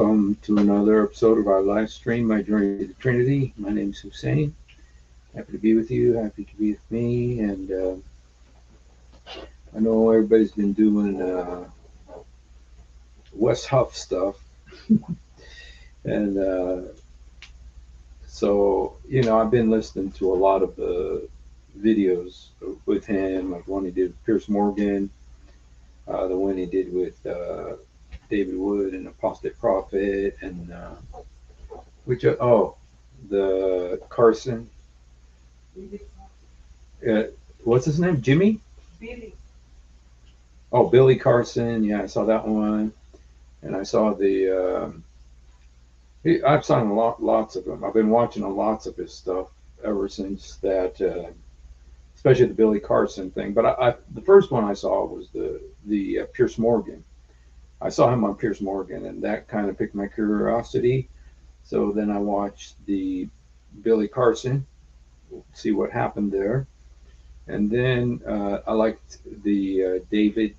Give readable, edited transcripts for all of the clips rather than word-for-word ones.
Welcome to another episode of our live stream, My Journey to the Trinity. My name is Hussein. Happy to be with you. Happy to be with me. And I know everybody's been doing Wes Huff stuff. And I've been listening to a lot of the videos with him, like one he did with Pierce Morgan, the one he did with David Wood and Apostate Prophet, and the Carson. Uh, what's his name? Jimmy? Billy. Oh, Billy Carson. Yeah, I saw that one, and I saw I've seen lots of them. I've been watching lots of his stuff ever since that, especially the Billy Carson thing. But the first one I saw was the Pierce Morgan. I saw him on Pierce Morgan, and that kind of piqued my curiosity. So then I watched the Billy Carson, see what happened there. And then I liked the David,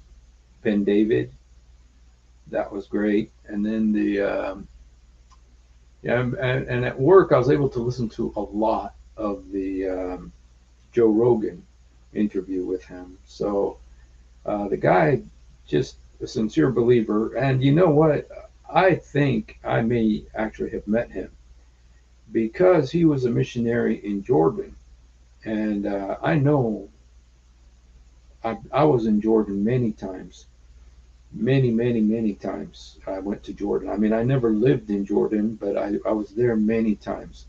Ben David. That was great. And then and at work I was able to listen to a lot of the Joe Rogan interview with him. So the guy, just a sincere believer. And you know what? I think I may actually have met him because he was a missionary in Jordan. And I know I was in Jordan many times. Many times I went to Jordan. I mean, I never lived in Jordan, but I was there many times.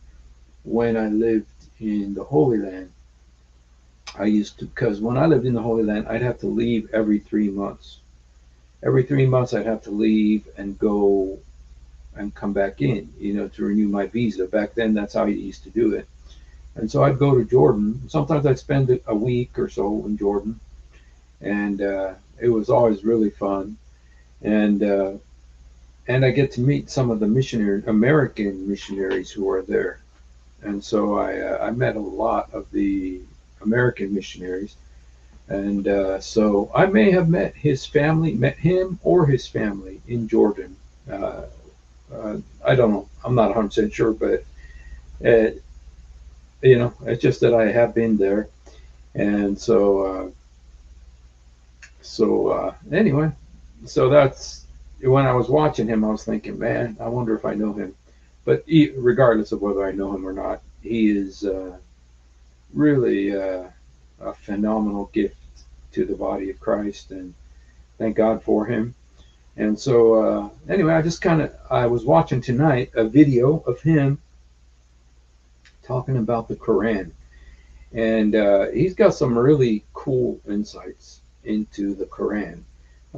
When I lived in the Holy Land, I used to, because when I lived in the Holy Land, I'd have to leave every 3 months. Every 3 months, I'd have to leave and go and come back in, to renew my visa. Back then, that's how you used to do it. And so I'd go to Jordan. Sometimes I'd spend a week or so in Jordan, and it was always really fun. And I get to meet some of the American missionaries who are there. And so I met a lot of the American missionaries. And so I may have met him or his family in Jordan. I don't know. I'm not 100% sure, but uh, it's just that I have been there. And anyway, so that's when I was watching him, I was thinking, man, I wonder if I know him. But regardless of whether I know him or not, he is really a phenomenal gift to the body of Christ, and thank God for him. And so anyway, I was watching tonight a video of him talking about the Quran, and he's got some really cool insights into the Quran.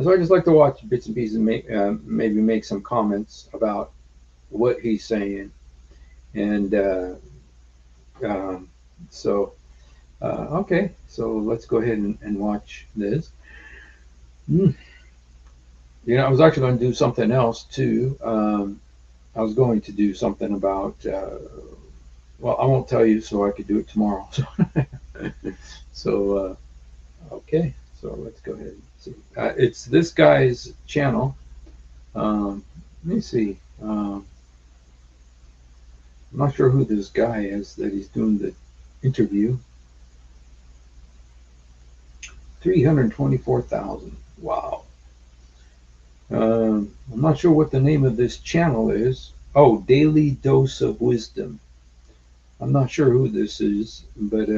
So I just like to watch bits and pieces and maybe make some comments about what he's saying. And um, so, okay, so let's go ahead and watch this. Mm. I was actually going to do something else too. I was going to do something about, well, I won't tell you so I could do it tomorrow. So, okay, so let's go ahead and see. It's this guy's channel. Let me see. I'm not sure who this guy is that he's doing the interview. 324,000. Wow. I'm not sure what the name of this channel is. Oh, Daily Dose of Wisdom. I'm not sure who this is, but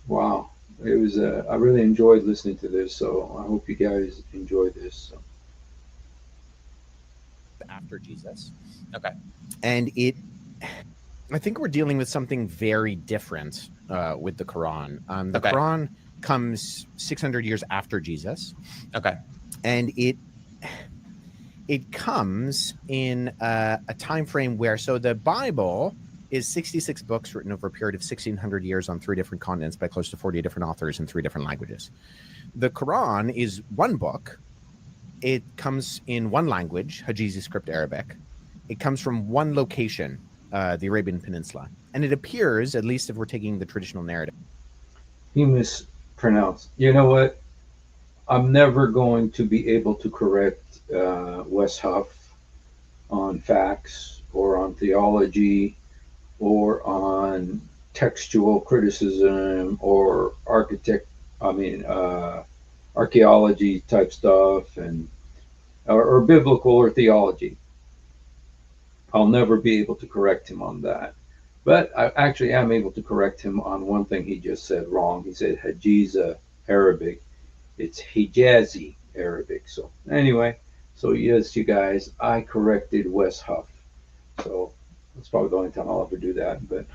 wow. It was. I really enjoyed listening to this, so I hope you guys enjoy this. So. After Jesus. Okay. And I think we're dealing with something very different with the Quran. The Quran comes 600 years after Jesus. Okay. And it comes in a time frame where, so the Bible is 66 books written over a period of 1,600 years on 3 different continents by close to 40 different authors in 3 different languages. The Quran is one book. It comes in one language, Hijazi script Arabic. It comes from one location, the Arabian Peninsula. And it appears, at least if we're taking the traditional narrative. You mispronounced. You know what? I'm never going to be able to correct Wes Huff on facts or on theology or on textual criticism or I mean, archaeology type stuff and or biblical or theology. I'll never be able to correct him on that. But I actually am able to correct him on one thing he just said wrong. He said Hajiza Arabic. It's Hijazi Arabic. So anyway, so yes, you guys, I corrected Wes Huff. So that's probably the only time I'll ever do that. But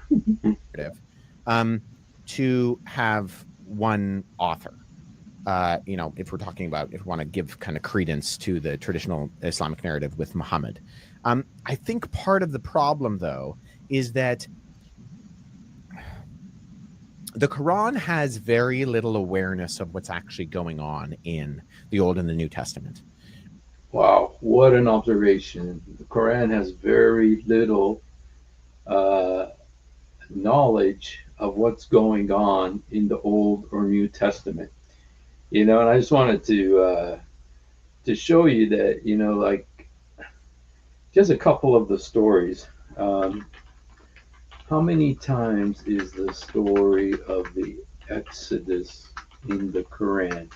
um, to have one author. If we're talking about, if we want to give kind of credence to the traditional Islamic narrative with Muhammad, I think part of the problem, though, is that the Quran has very little awareness of what's actually going on in the Old and the New Testament. wow, what an observation! The Quran has very little uh, knowledge of what's going on in the Old or New Testament. And I just wanted to show you that, like just a couple of the stories. Um, how many times is the story of the Exodus in the Quran?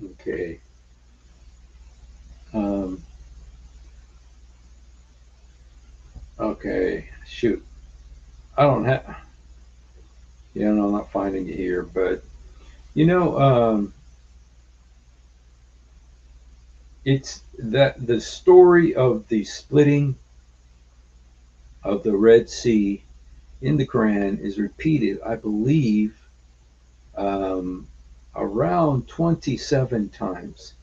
Okay. Um, okay. Shoot. I don't have. Yeah, no, I'm not finding it here, but you know, it's that the story of the splitting of the Red Sea in the Quran is repeated, I believe, um, around 27 times.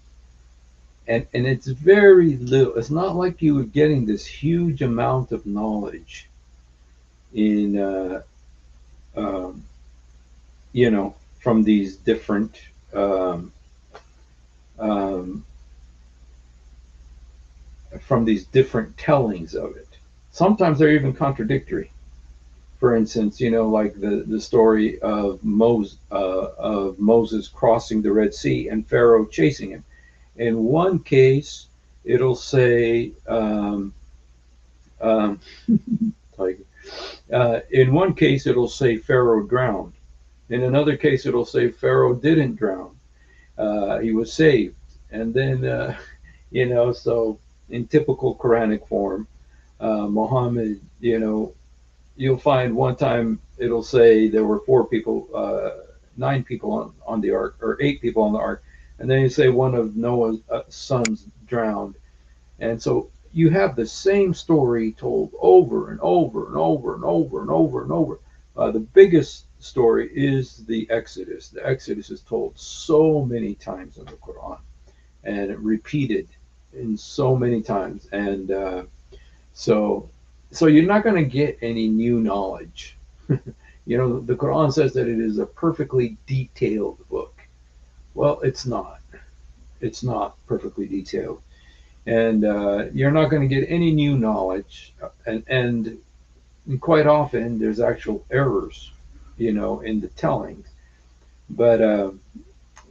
And it's very little. It's not like you were getting this huge amount of knowledge in, um, from these different, um, um, tellings of it. Sometimes they're even contradictory. For instance, like the story of Moses crossing the Red Sea and Pharaoh chasing him. In one case, it'll say um, like in one case it'll say Pharaoh drowned. In another case, it'll say Pharaoh didn't drown. He was saved. And then so in typical Quranic form, Muhammad, you'll find one time it'll say there were 4 people, 9 people on the ark, or 8 people on the ark, and then you say one of Noah's sons drowned, and so you have the same story told over and over and over and over and over and over. The biggest story is the Exodus. The Exodus is told so many times in the Quran and repeated in so many times, and so so you're not going to get any new knowledge. The Quran says that it is a perfectly detailed book. Well, it's not. It's not perfectly detailed, and you're not going to get any new knowledge. And quite often there's actual errors, in the tellings. But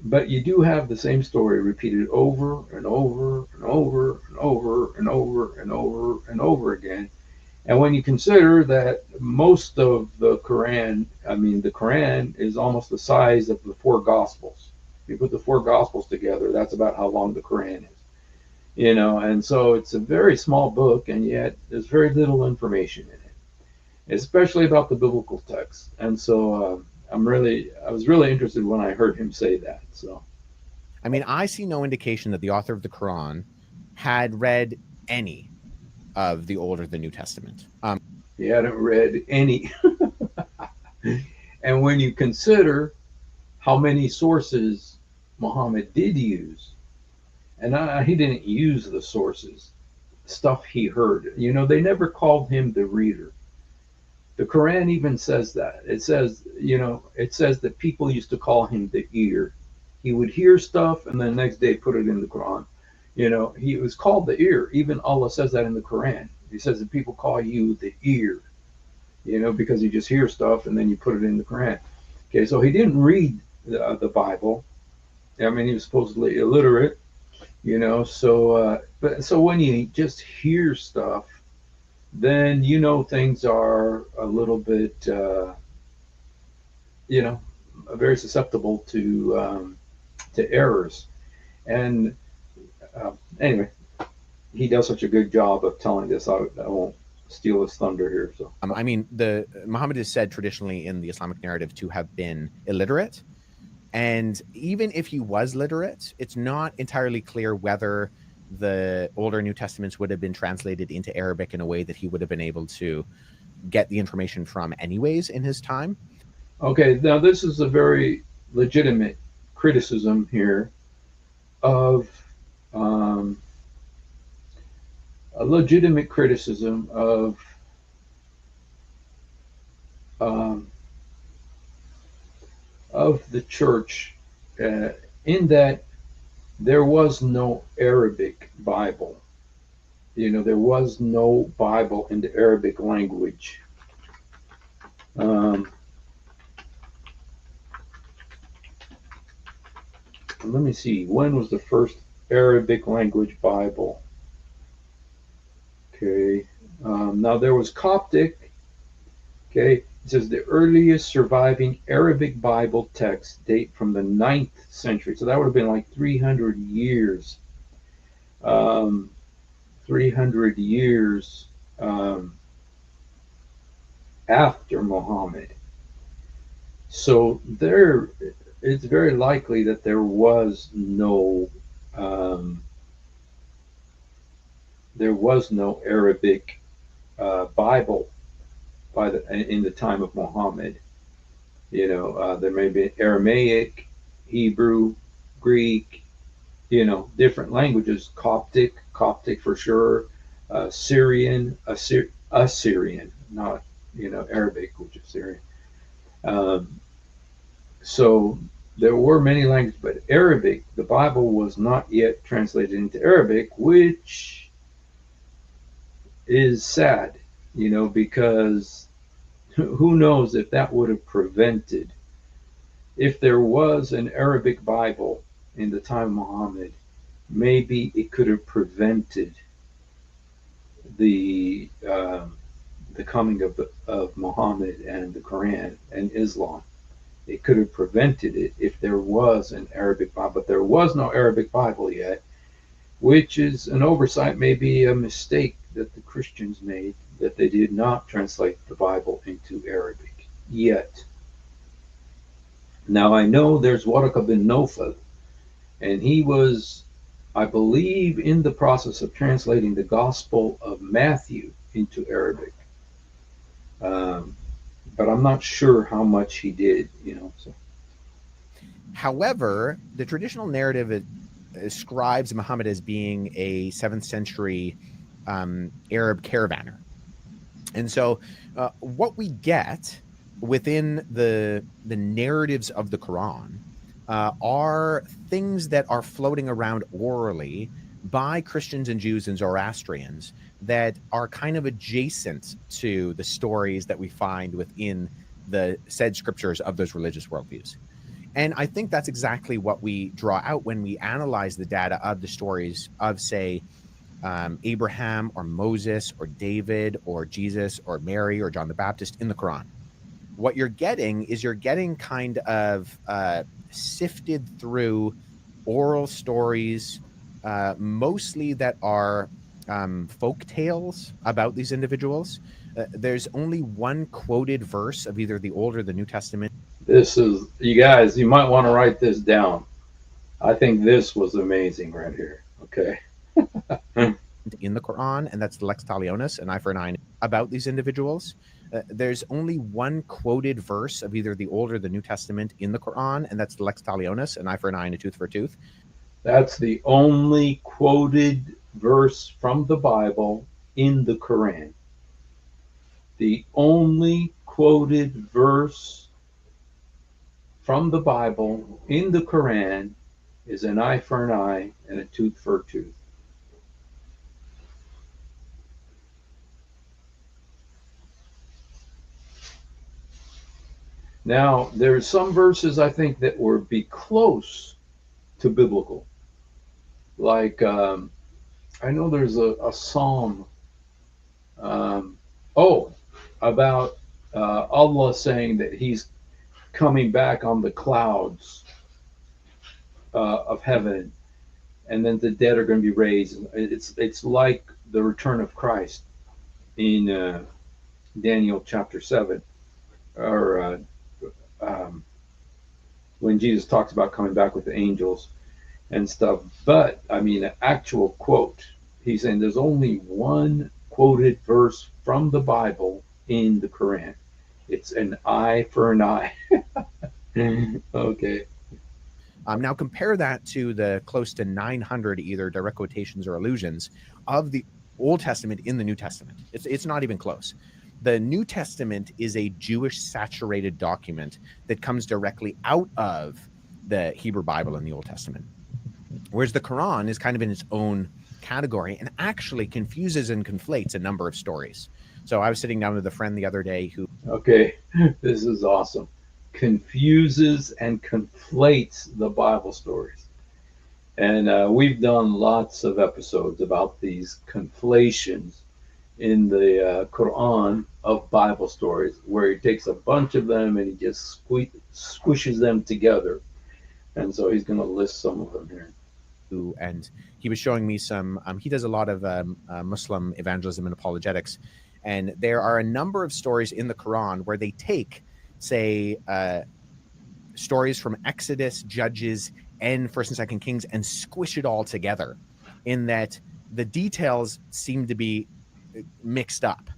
but you do have the same story repeated over and over and over and over and over and over and over again. And when you consider that most of the Quran, I mean, the Quran is almost the size of the 4 Gospels. If you put the 4 Gospels together, that's about how long the Quran is. And so it's a very small book, and yet there's very little information in it, especially about the biblical text. And so I was really interested when I heard him say that. So, I mean, I see no indication that the author of the Quran had read any of the Old or the New Testament. he hadn't read any. And when you consider how many sources Muhammad did use, and he didn't use the sources, stuff he heard. They never called him the reader. The Quran even says that. It says that people used to call him the ear. He would hear stuff and then the next day put it in the Quran. He was called the ear. Even Allah says that in the Quran. He says that people call you the ear, because you just hear stuff and then you put it in the Quran. Okay, so he didn't read the Bible. I mean, he was supposedly illiterate, so when you just hear stuff, then things are a little bit, you know, very susceptible to errors. And anyway, he does such a good job of telling this. I won't steal his thunder here. So I mean, the Muhammad is said traditionally in the Islamic narrative to have been illiterate, and even if he was literate, it's not entirely clear whether the older New Testaments would have been translated into Arabic in a way that he would have been able to get the information from anyways in his time. okay, now this is a very legitimate criticism here of um, a legitimate criticism um, of the church, uh, in that there was no Arabic Bible. There was no Bible in the Arabic language. Um, let me see. When was the first Arabic language Bible? Okay. Now there was Coptic. Okay. It says the earliest surviving Arabic Bible texts date from the 9th century. So that would have been like 300 years. Um, 300 years um, after Muhammad. So it's very likely that um, there was no Arabic Bible in the time of Muhammad. There may be Aramaic, Hebrew, Greek, different languages. Coptic for sure. Syrian, Assyrian, not Arabic, which is Syrian. Um, so there were many languages, but Arabic, the Bible was not yet translated into Arabic, which is sad, because who knows if that would have prevented, if there was an Arabic Bible in the time of Muhammad, maybe it could have prevented the coming of Muhammad and the Quran and Islam. It could have prevented it if there was an Arabic Bible, but there was no Arabic Bible yet, which is an oversight, maybe a mistake that the Christians made, that they did not translate the Bible into Arabic yet. Now I know there's Waraka bin Nofal, and he was, I believe, in the process of translating the Gospel of Matthew into Arabic. Um, but I'm not sure how much he did, So. However, the traditional narrative ascribes Muhammad as being a 7th century Arab caravaner. And so, what we get within the narratives of the Quran are things that are floating around orally by Christians and Jews and Zoroastrians that are kind of adjacent to the stories that we find within the said scriptures of those religious worldviews. And I think that's exactly what we draw out when we analyze the data of the stories of, say, Abraham or Moses or David or Jesus or Mary or John the Baptist in the Quran. What you're getting is kind of sifted through oral stories, mostly that are folk tales about these individuals. There's only one quoted verse of either the Old or the New Testament. This is, you guys, you might want to write this down. I think this was amazing right here. Okay. In the Quran, and that's the lex talionis, an eye for an eye, about these individuals. There's only one quoted verse of either the Old or the New Testament in the Quran, and that's the lex talionis, an eye for an eye and a tooth for a tooth. That's the only quoted verse from the Bible in the Quran. The only quoted verse from the Bible in the Quran is an eye for an eye and a tooth for a tooth. Now, there's some verses I think that would be close to biblical. Like, I know there's a psalm, um, oh, about Allah saying that He's coming back on the clouds of heaven, and then the dead are going to be raised. It's like the return of Christ in Daniel chapter 7, or um, when Jesus talks about coming back with the angels and stuff. But I mean, an actual quote. He's saying there's only one quoted verse from the Bible in the Quran. It's an eye for an eye. Okay. Now compare that to the close to 900 either direct quotations or allusions of the Old Testament in the New Testament. It's not even close. The New Testament is a Jewish saturated document that comes directly out of the Hebrew Bible and the Old Testament. Whereas the Quran is kind of in its own category and actually confuses and conflates a number of stories. So I was sitting down with a friend the other day who Okay. This is awesome. Confuses and conflates the Bible stories. And we've done lots of episodes about these conflations in the Quran of Bible stories, where he takes a bunch of them and he just squishes them together. And so he's going to list some of them here. and he was showing me some he does a lot of Muslim evangelism and apologetics, and there are a number of stories in the Quran where they take, say, stories from Exodus, Judges, and First and Second Kings and squish it all together, in that the details seem to be mixed up.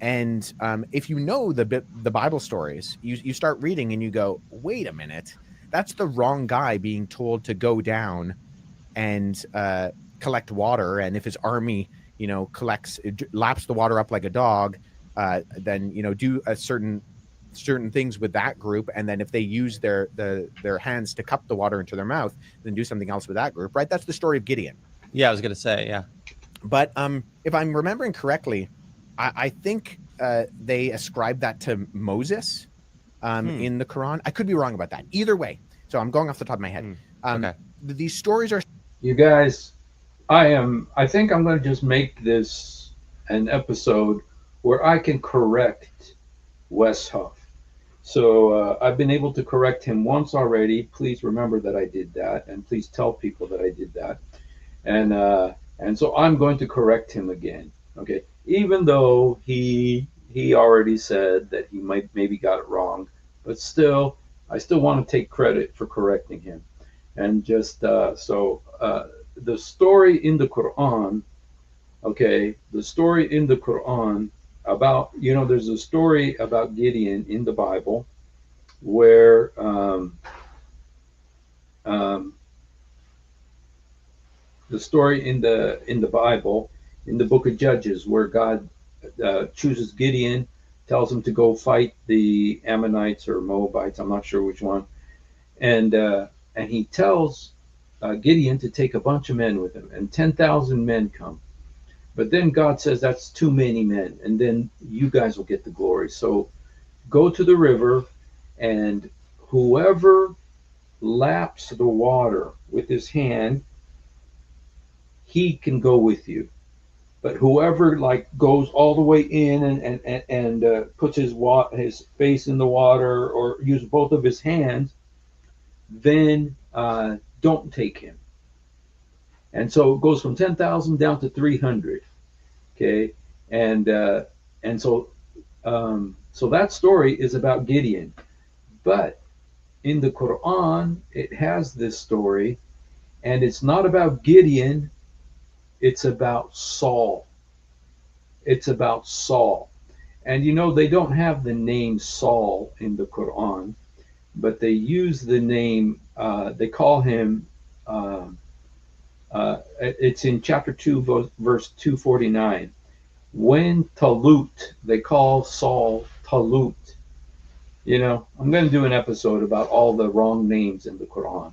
And if you know the Bible stories, you start reading and you go, wait a minute, that's the wrong guy being told to go down and collect water. And if his army, laps the water up like a dog, then do a certain things with that group. And then if they use their hands to cup the water into their mouth, then do something else with that group. Right? That's the story of Gideon. Yeah, I was gonna say, yeah. But if I'm remembering correctly, I think they ascribe that to Moses in the Quran. I could be wrong about that. Either way, so I'm going off the top of my head. Okay. These stories are. You guys, I think I'm going to just make this an episode where I can correct Wes Huff. So I've been able to correct him once already. Please remember that I did that, and please tell people that I did that. And so I'm going to correct him again. Okay, even though he already said that he might maybe got it wrong, but still, I still want to take credit for correcting him. And just the story in the Quran, okay, the story in the Quran about, there's a story about Gideon in the Bible where the story in the Bible, in the book of Judges, where God chooses Gideon, tells him to go fight the Ammonites or Moabites, I'm not sure which one, and he tells Gideon to take a bunch of men with him, and 10,000 men come. But then God says that's too many men, and then you guys will get the glory. So go to the river, and whoever laps the water with his hand, he can go with you. But whoever goes all the way in and puts his face in the water or uses both of his hands, then don't take him. And so it goes from 10,000 down to 300. Okay, and so that story is about Gideon, but in the Quran it has this story, and it's not about Gideon. It's about Saul. It's about Saul, and they don't have the name Saul in the Quran, but they use the name. They call him. It's in chapter 2, verse 249. When Talut, they call Saul Talut. I'm going to do an episode about all the wrong names in the Quran.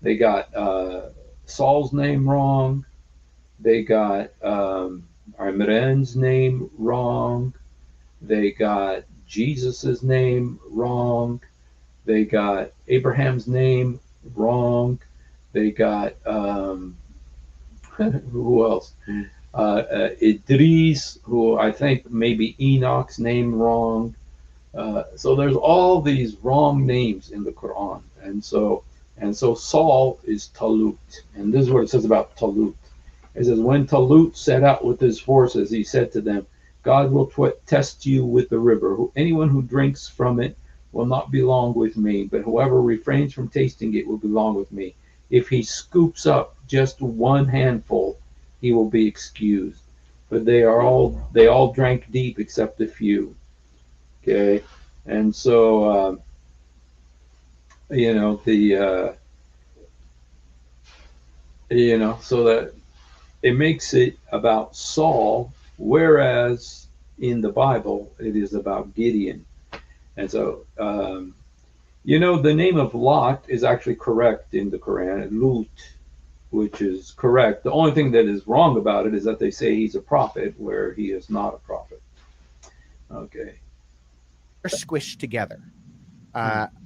They got Saul's name wrong. They got Imran's name wrong. They got Jesus's name wrong. They got Abraham's name wrong. They got who else? Idris, who I think maybe Enoch's name wrong. So there's all these wrong names in the Quran, and so Saul is Talut, and this is what it says about Talut. It says, when Talut set out with his forces, he said to them, God will test you with the river. Anyone who drinks from it will not belong with me, but whoever refrains from tasting it will belong with me. If he scoops up just one handful, he will be excused. But they all drank deep except a few. Okay, and so the so that it makes it about Saul, whereas in the Bible it is about Gideon. And so the name of Lot is actually correct in the Quran, Lut, which is correct. The only thing that is wrong about it is that they say he's a prophet, where he is not a prophet. Okay. They're squished together.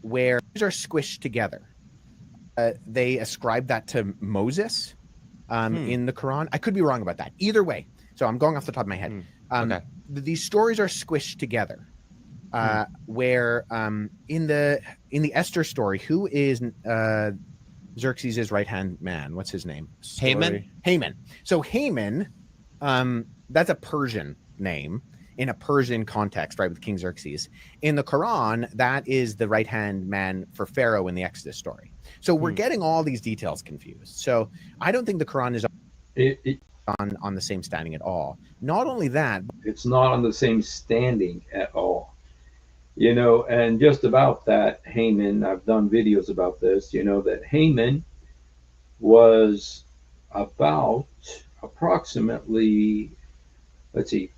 Where these are squished together. They ascribe that to Moses in the Quran. I could be wrong about that. Either way. So I'm going off the top of my head. Okay. These stories are squished together. Where in the Esther story, who is Xerxes' right-hand man? What's his name? Haman. So Haman, that's a Persian name in a Persian context, right, with King Xerxes. In the Quran, that is the right-hand man for Pharaoh in the Exodus story. So we're getting all these details confused. So I don't think the Quran is on the same standing at all. Not only that, it's not on the same standing at all. And just about that, Haman, I've done videos about this, that Haman was about approximately,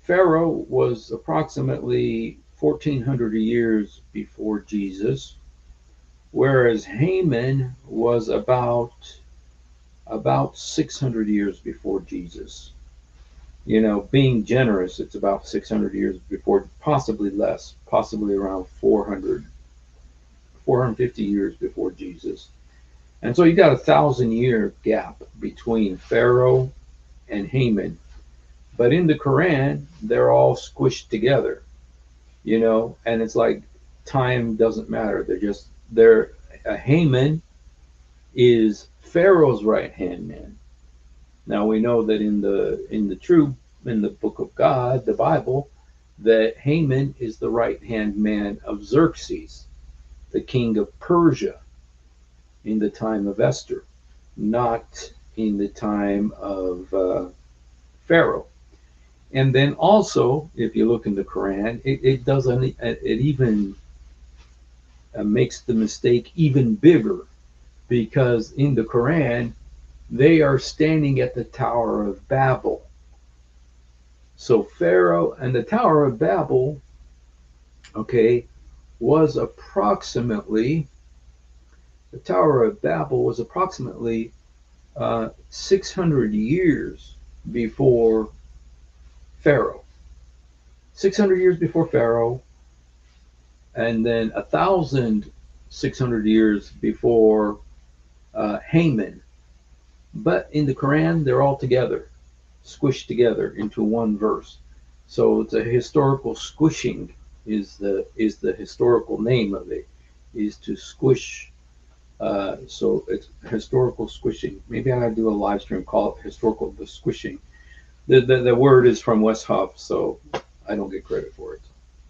Pharaoh was approximately 1400 years before Jesus, whereas Haman was about 600 years before Jesus. Being generous, it's about 600 years before, possibly less, possibly around 450 years before Jesus. And so you got 1,000-year gap between Pharaoh and Haman. But in the Quran, they're all squished together, and it's like time doesn't matter. Haman is Pharaoh's right-hand man. Now we know that in the book of God, the Bible, that Haman is the right-hand man of Xerxes, the king of Persia, in the time of Esther, not in the time of Pharaoh. And then also, if you look in the Quran, it even makes the mistake even bigger, because in the Quran, they are standing at the Tower of Babel. So Pharaoh and the Tower of Babel, was approximately 600 years before Pharaoh. 600 years before Pharaoh, and then 1,600 years before Haman. But in the Quran, they're all together, squished together into one verse. So it's a historical squishing is the historical name of it, is to squish. So it's historical squishing. Maybe I gotta do a live stream, call it historical the squishing. The word is from Wes Huff, so I don't get credit for it.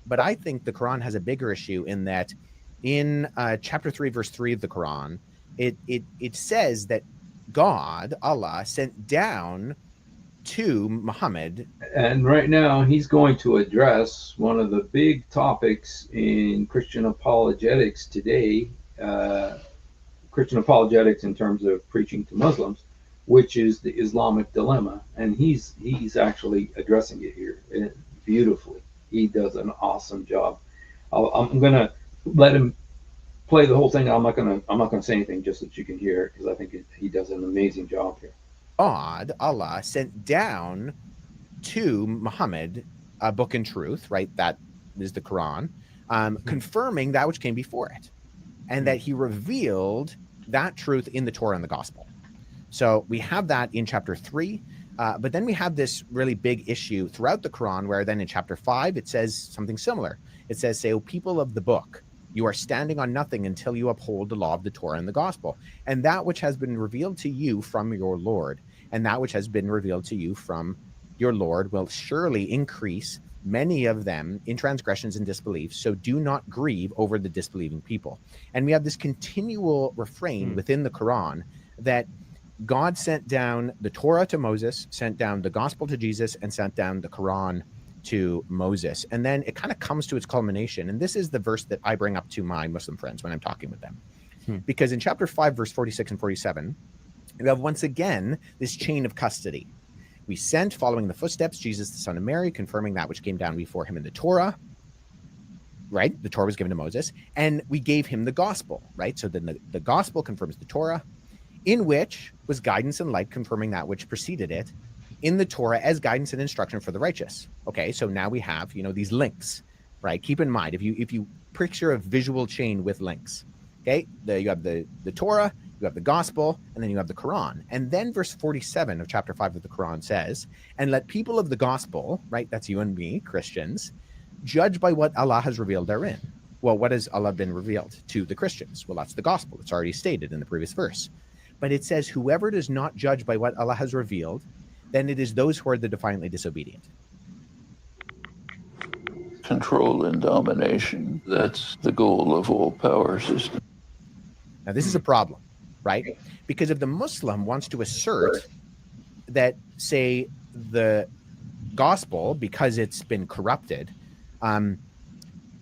But I think the Quran has a bigger issue in that in chapter 3, verse 3 of the Quran, it says that God, Allah, sent down to Muhammad. And right now he's going to address one of the big topics in Christian apologetics today, Christian apologetics in terms of preaching to Muslims, which is the Islamic dilemma. And he's actually addressing it here beautifully. He does an awesome job. I'm going to let him play the whole thing. I'm not gonna say anything, just so that you can hear it, because I think he does an amazing job here. God, Allah, sent down to Muhammad a book and truth, right? That is the Quran, confirming that which came before it, and that he revealed that truth in the Torah and the gospel. So we have that in chapter 3. But then we have this really big issue throughout the Quran, where then in chapter 5, it says something similar. It says, say, O people of the book, you are standing on nothing until you uphold the law of the Torah and the gospel. And that which has been revealed to you from your Lord, and that which has been revealed to you from your Lord will surely increase many of them in transgressions and disbelief. So do not grieve over the disbelieving people. And we have this continual refrain within the Quran that God sent down the Torah to Moses, sent down the gospel to Jesus, and sent down the Quran to Moses. And then it kind of comes to its culmination. And this is the verse that I bring up to my Muslim friends when I'm talking with them. Because in chapter 5, verse 46 and 47, we have once again this chain of custody. We sent, following the footsteps, Jesus, the son of Mary, confirming that which came down before him in the Torah. Right? The Torah was given to Moses. And we gave him the gospel. Right? So then the gospel confirms the Torah, in which was guidance and light, confirming that which preceded it in the Torah as guidance and instruction for the righteous. Okay, so now we have, these links, right? Keep in mind, if you picture a visual chain with links, okay, you have the Torah, you have the gospel, and then you have the Quran. And then verse 47 of chapter 5 of the Quran says, and let people of the gospel, right, that's you and me, Christians, judge by what Allah has revealed therein. Well, what has Allah been revealed to the Christians? Well, that's the gospel. It's already stated in the previous verse. But it says, whoever does not judge by what Allah has revealed, then it is those who are the defiantly disobedient. Control and domination. That's the goal of all power systems. Now, this is a problem, right? Because if the Muslim wants to assert that, say, the gospel, because it's been corrupted,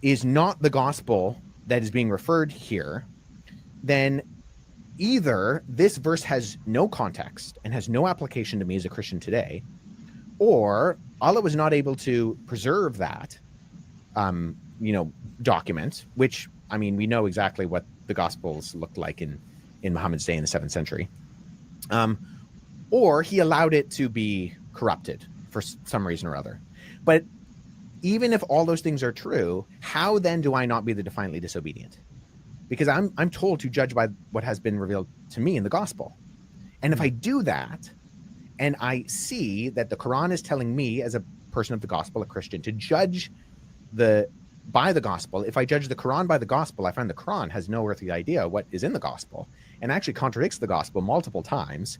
is not the gospel that is being referred here, then either this verse has no context and has no application to me as a Christian today, or Allah was not able to preserve that, document, which, I mean, we know exactly what the Gospels looked like in Muhammad's day in the 7th century. Or he allowed it to be corrupted for some reason or other. But even if all those things are true, how then do I not be the defiantly disobedient? Because I'm told to judge by what has been revealed to me in the gospel. And if I do that, and I see that the Quran is telling me as a person of the gospel, a Christian, to judge by the gospel, if I judge the Quran by the gospel, I find the Quran has no earthly idea what is in the gospel and actually contradicts the gospel multiple times.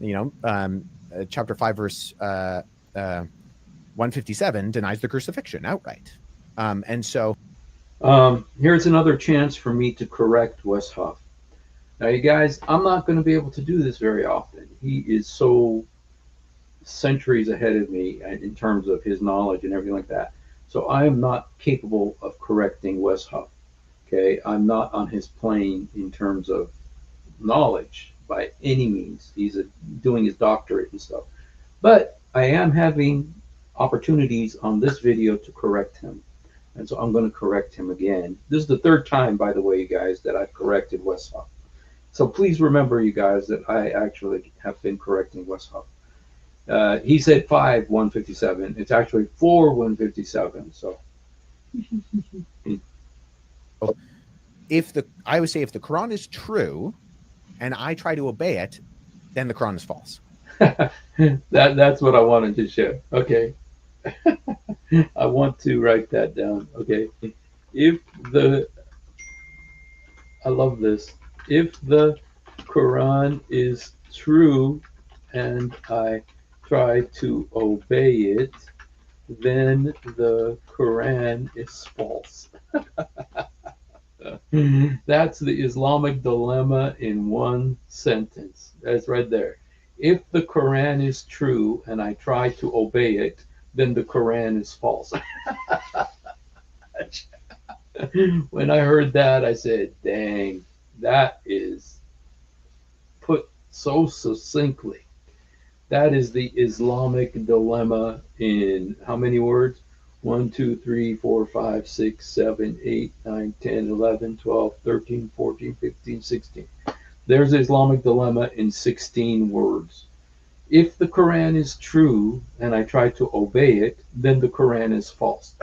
Chapter 5, verse 157 denies the crucifixion outright. And so here's another chance for me to correct Wes Huff. Now, you guys, I'm not going to be able to do this very often. He is so centuries ahead of me in terms of his knowledge and everything like that. So I am not capable of correcting Wes Huff. Okay, I'm not on his plane in terms of knowledge by any means. He's doing his doctorate and stuff. But I am having opportunities on this video to correct him. And so I'm going to correct him again. This is the third time, by the way, you guys, that I've corrected Wes Huff. So please remember, you guys, that I actually have been correcting Wes Huff. He said 5:157. It's actually 4:157. So I would say if the Quran is true and I try to obey it, then the Quran is false. That's what I wanted to show. Okay. I want to write that down. Okay. I love this. If the Quran is true and I try to obey it, then the Quran is false. That's the Islamic dilemma in one sentence. That's right there. If the Quran is true and I try to obey it, then the Quran is false. When I heard that, I said, dang, that is put so succinctly. That is the Islamic dilemma in how many words? 1, 2, 3, 4, 5, 6, 7, 8, 9, 10, 11, 12, 13, 14, 15, 16. There's the Islamic dilemma in 16 words. If the Quran is true and I try to obey it, then the Quran is false.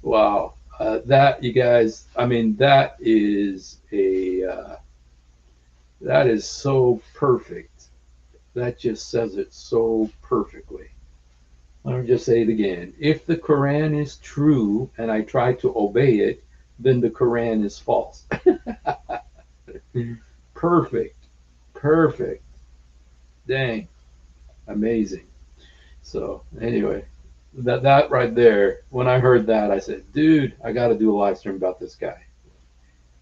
Wow. That you guys, I mean, that is so perfect. That just says it so perfectly. Let me just say it again. If the Quran is true and I try to obey it, then the Quran is false. Perfect. Perfect. Dang. Amazing. So anyway, that right there, when I heard that, I said, dude, I got to do a live stream about this guy.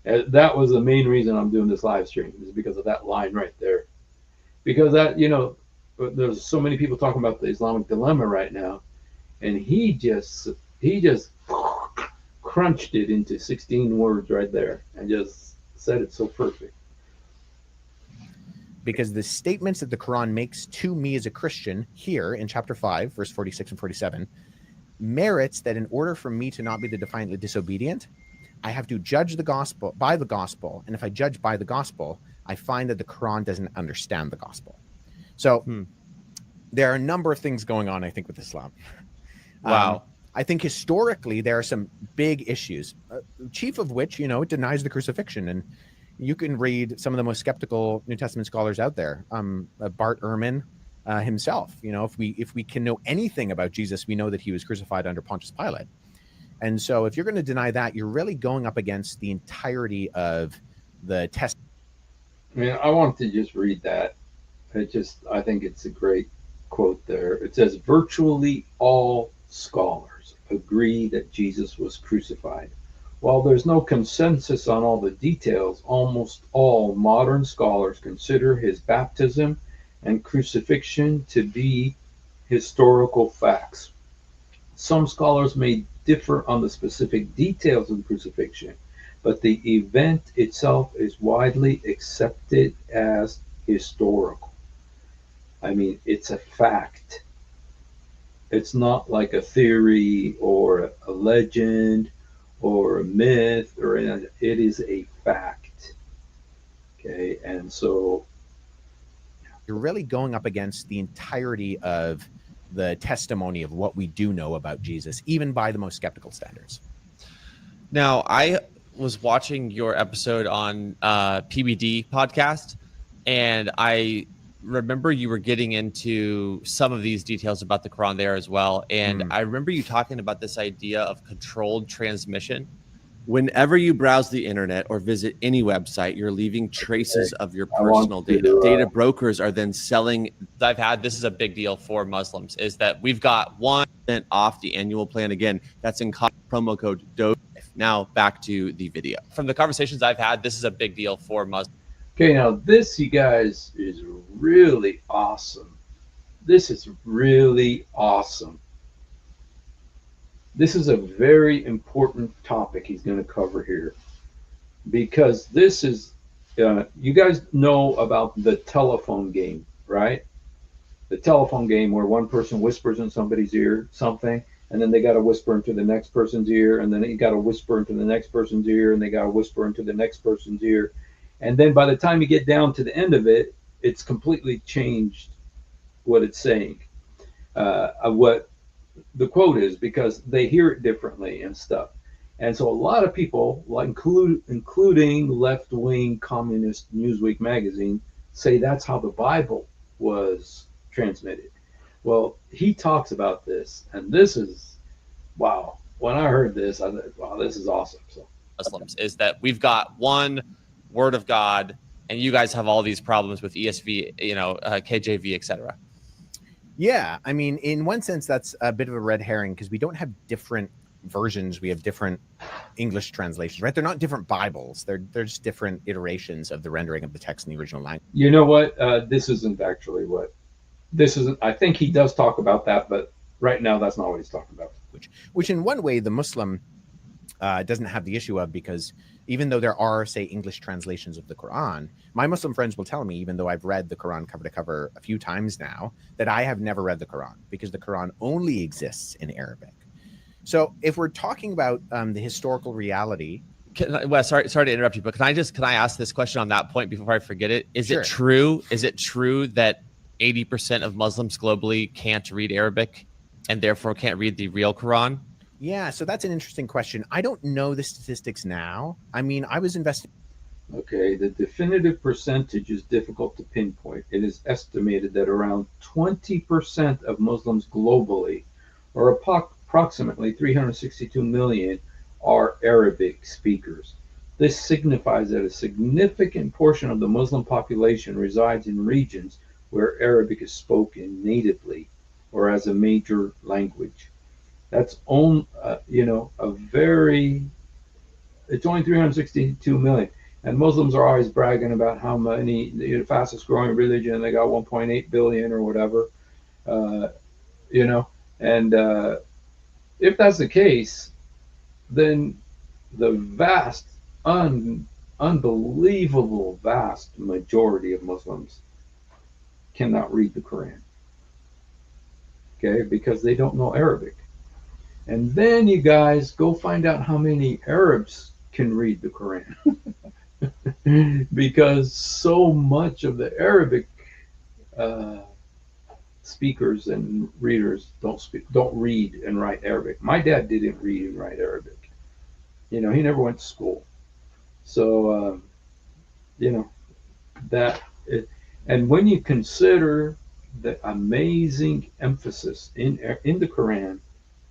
That was the main reason I'm doing this live stream, is because of that line right there. Because that, there's so many people talking about the Islamic dilemma right now, and he just crunched it into 16 words right there and just said it so perfect. Because the statements that the Quran makes to me as a Christian here in chapter 5, verse 46 and 47, merits that in order for me to not be the defiantly disobedient, I have to judge the gospel by the gospel. And if I judge by the gospel, I find that the Quran doesn't understand the gospel. So there are a number of things going on, I think, with Islam. Wow. I think historically there are some big issues, chief of which, it denies the crucifixion. And you can read some of the most skeptical New Testament scholars out there. Bart Ehrman himself, if we can know anything about Jesus, we know that he was crucified under Pontius Pilate. And so if you're going to deny that, you're really going up against the entirety of the test. I mean, I want to just read that. I think it's a great quote there. It says, virtually all scholars agree that Jesus was crucified. While there's no consensus on all the details, almost all modern scholars consider his baptism and crucifixion to be historical facts. Some scholars may differ on the specific details of the crucifixion, but the event itself is widely accepted as historical. I mean, it's a fact. It's not like a theory or a legend or a myth or anything. It is a fact. Okay, and so you're really going up against the entirety of the testimony of what we do know about Jesus, even by the most skeptical standards. Now, I was watching your episode on PBD podcast, and I remember you were getting into some of these details about the Quran there as well. And I remember you talking about this idea of controlled transmission. Whenever you browse the internet or visit any website, you're leaving traces of your personal data. Data brokers are then selling. This is a big deal for Muslims, is that we've got 1% off the annual plan. Again, that's in promo code DOGE. Now back to the video. From the conversations I've had, this is a big deal for Muslims. Okay, now this, you guys, is really awesome. This is really awesome. This is a very important topic he's going to cover here, because this is, you guys know about the telephone game, right? The telephone game where one person whispers in somebody's ear something, and then they got to whisper into the next person's ear, and then you got to whisper into the next person's ear, and they got to whisper into the next person's ear. And then by the time you get down to the end of it, it's completely changed what it's saying, what the quote is, because they hear it differently and stuff. And so a lot of people, like including left-wing communist Newsweek magazine, say that's how the Bible was transmitted. Well, he talks about this, and this is, wow. When I heard this, I thought, wow, this is awesome. So Muslims is that we've got one word of God, and you guys have all these problems with ESV, KJV, etc. Yeah, I mean, in one sense, that's a bit of a red herring, because we don't have different versions. We have different English translations, right? They're not different Bibles. They're just different iterations of the rendering of the text in the original language. You know what? This isn't actually what this isn't. I think he does talk about that, but right now that's not what he's talking about. Which in one way, the Muslim doesn't have the issue of, because even though there are, say, English translations of the Quran, my Muslim friends will tell me, even though I've read the Quran cover to cover a few times now, that I have never read the Quran, because the Quran only exists in Arabic. So if we're talking about the historical reality. Wes, sorry to interrupt you, but can I ask this question on that point before I forget it? Is Sure. it true that 80% of Muslims globally can't read Arabic and therefore can't read the real Quran? Yeah, so that's an interesting question. I don't know the statistics now. I mean, I was investing. Okay, the definitive percentage is difficult to pinpoint. It is estimated that around 20% of Muslims globally, or approximately 362 million, are Arabic speakers. This signifies that a significant portion of the Muslim population resides in regions where Arabic is spoken natively or as a major language. That's a very, it's only 362 million. And Muslims are always bragging about how many, the fastest growing religion, they got 1.8 billion or whatever, uh, you know. And if that's the case, then the unbelievable vast majority of Muslims cannot read the Quran, okay, because they don't know Arabic. And then you guys go find out how many Arabs can read the Quran. Because so much of the Arabic uh, speakers and readers don't read and write Arabic. My dad didn't read and write Arabic. He never went to school. So you know that it, and when you consider the amazing emphasis in the Quran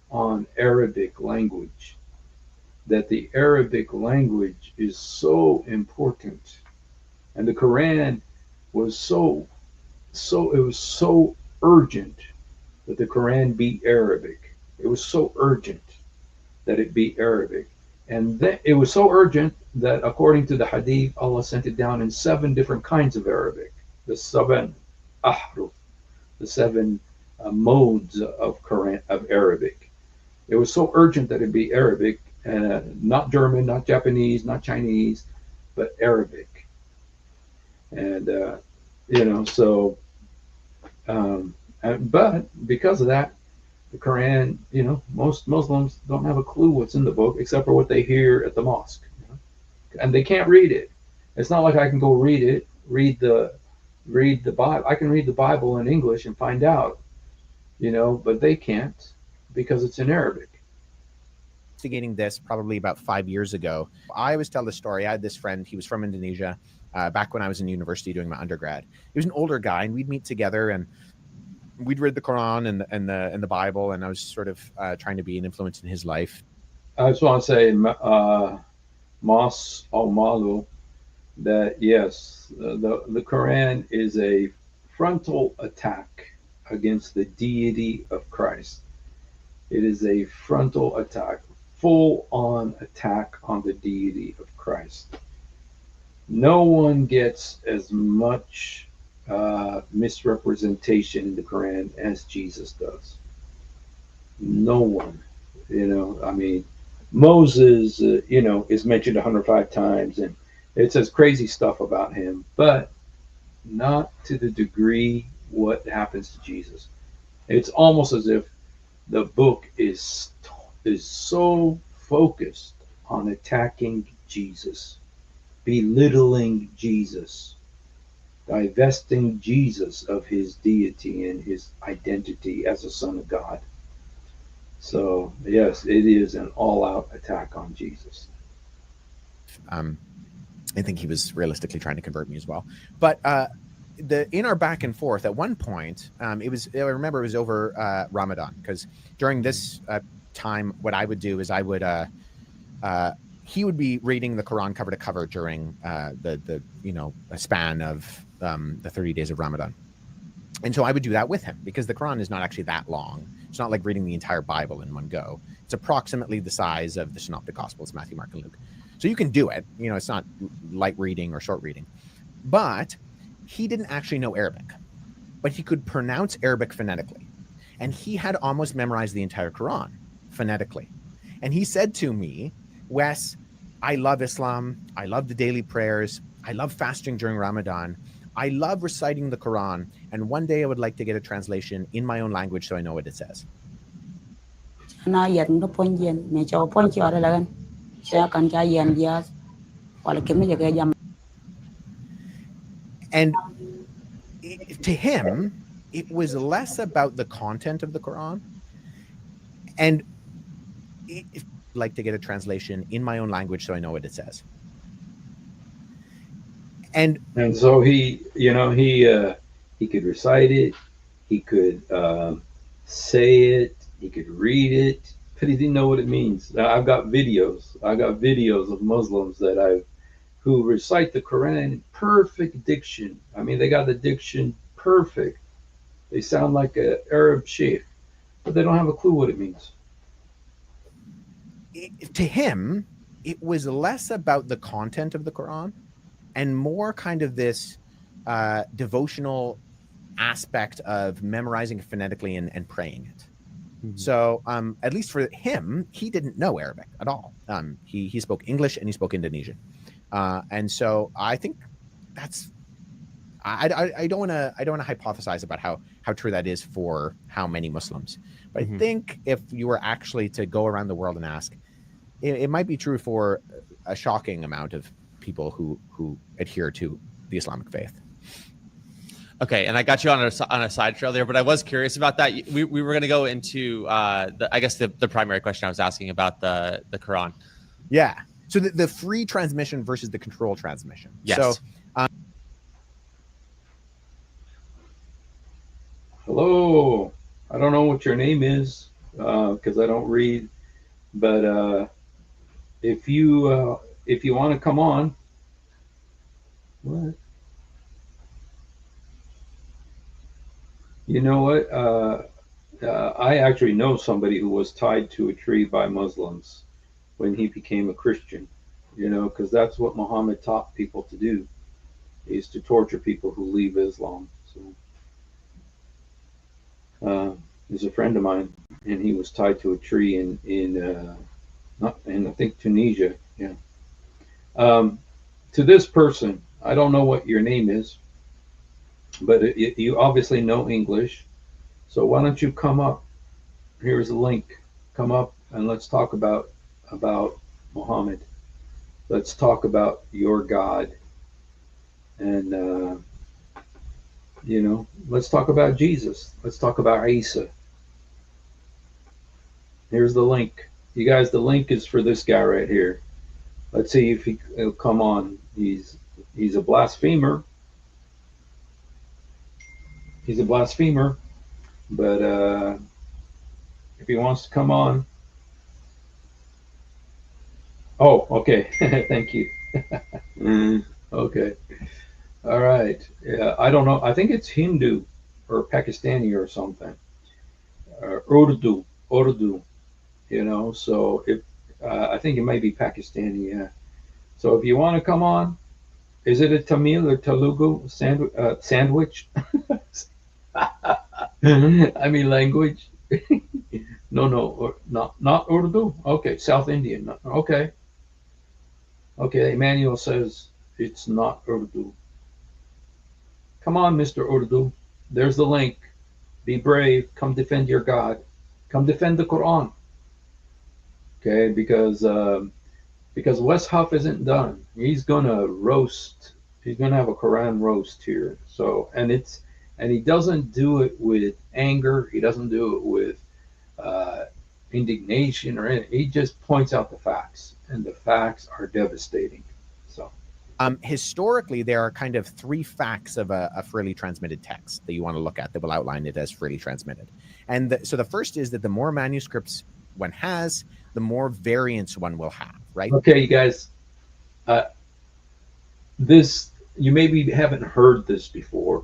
on Arabic language, that the Arabic language is so important, and the Quran was it was so urgent that the Quran be Arabic. It was so urgent that it be Arabic. And then it was so urgent that according to the Hadith, Allah sent it down in 7 different kinds of Arabic. The 7 ahruf, the 7 modes of Quran of Arabic. It was so urgent that it be Arabic, not German, not Japanese, not Chinese, but Arabic. And so but because of that, the Quran, most Muslims don't have a clue what's in the book except for what they hear at the mosque, and they can't read it. It's not like I can go read the Bible. I can read the Bible in English and find out, but they can't because it's in Arabic. Investigating this probably about 5 years ago. I always tell the story. I had this friend, he was from Indonesia, back when I was in university doing my undergrad. He was an older guy, and we'd meet together and we'd read the Quran and the Bible, and I was sort of trying to be an influence in his life. I just want to say, Mas al-Malu, that yes, the Quran is a frontal attack against the deity of Christ. It is a frontal attack, full-on attack on the deity of Christ. No one gets as much misrepresentation in the Quran as Jesus does. No one. I mean, Moses, is mentioned 105 times, and it says crazy stuff about him, but not to the degree what happens to Jesus. It's almost as if the book is so focused on attacking Jesus, belittling Jesus, divesting Jesus of his deity and his identity as a son of God. So, yes, it is an all-out attack on Jesus. I think he was realistically trying to convert me as well. But in our back and forth, at one point, I remember it was over Ramadan, because during this time, what I would do is he would be reading the Quran cover to cover during the a span of the 30 days of Ramadan. And so I would do that with him, because the Quran is not actually that long. It's not like reading the entire Bible in one go. It's approximately the size of the Synoptic Gospels, Matthew, Mark, and Luke. So you can do it. It's not light reading or short reading. But he didn't actually know Arabic, but he could pronounce Arabic phonetically. And he had almost memorized the entire Quran phonetically. And he said to me, Wes, I love Islam. I love the daily prayers. I love fasting during Ramadan. I love reciting the Quran. And one day I would like to get a translation in my own language so I know what it says. And to him, it was less about the content of the Quran. And If I'd like to get a translation in my own language so I know what it says. And so he could recite it, he could say it, he could read it, but he didn't know what it means. Now, I've got videos. I got videos of Muslims who recite the Quran in perfect diction. I mean, they got the diction perfect. They sound like an Arab sheikh, but they don't have a clue what it means. to him, it was less about the content of the Quran and more kind of this devotional aspect of memorizing it phonetically and praying it. Mm-hmm. So at least for him, he didn't know Arabic at all. He spoke English and he spoke Indonesian. And so I think that's, I don't want to hypothesize about how true that is for how many Muslims, but I think if you were actually to go around the world and ask, it might be true for a shocking amount of people who adhere to the Islamic faith. Okay, and I got you on a side trail there, but I was curious about that. We were going to go into the primary question I was asking about the Quran. Yeah. So the free transmission versus the control transmission. Yes. So, hello. I don't know what your name is because I don't read, but if you want to come on, what? You know what? I actually know somebody who was tied to a tree by Muslims when he became a Christian, because that's what Muhammad taught people to do, is to torture people who leave Islam. So he's a friend of mine, and he was tied to a tree in I think Tunisia. Yeah. To this person, I don't know what your name is, but you obviously know English. So why don't you come up? Here's a link. Come up and let's talk about Muhammad. Let's talk about your God, and let's talk about Jesus. Let's talk about Isa. Here's the link. You guys, the link is for this guy right here. Let's see if he'll come on. He's a blasphemer. He's a blasphemer, but if he wants to come on. Oh, okay. Thank you. Okay. All right. Yeah, I don't know. I think it's Hindu or Pakistani or something. Urdu. So if I think it might be Pakistani. Yeah. So if you want to come on, is it a Tamil or Telugu sandwich? I mean language. No, not Urdu. Okay, South Indian. Okay. Okay, Emmanuel says it's not Urdu. Come on, Mr. Urdu. There's the link. Be brave. Come defend your God. Come defend the Quran. Okay, because Wes Huff isn't done. He's gonna roast. He's gonna have a Quran roast here. So and he doesn't do it with anger. He doesn't do it with indignation or anything. He just points out the facts, and the facts are devastating. So historically, there are kind of three facts of a freely transmitted text that you want to look at that will outline it as freely transmitted. And so the first is that the more manuscripts one has, the more variants one will have, right? Okay, you guys, this, you maybe haven't heard this before.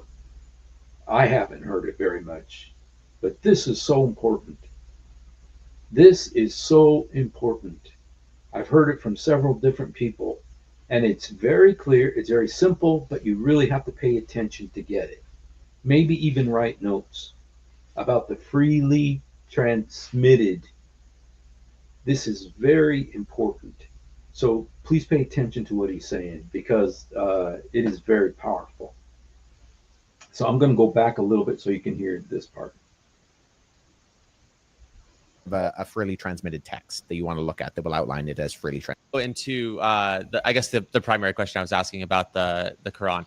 I haven't heard it very much, but this is so important. This is so important. I've heard it from several different people, and it's very clear, it's very simple, but you really have to pay attention to get it. Maybe even write notes about the freely transmitted. This is very important. So please pay attention to what he's saying, because it is very powerful. So I'm going to go back a little bit so you can hear this part. A freely transmitted text that you want to look at that will outline it as freely transmitted. Go into the primary question I was asking about the Quran.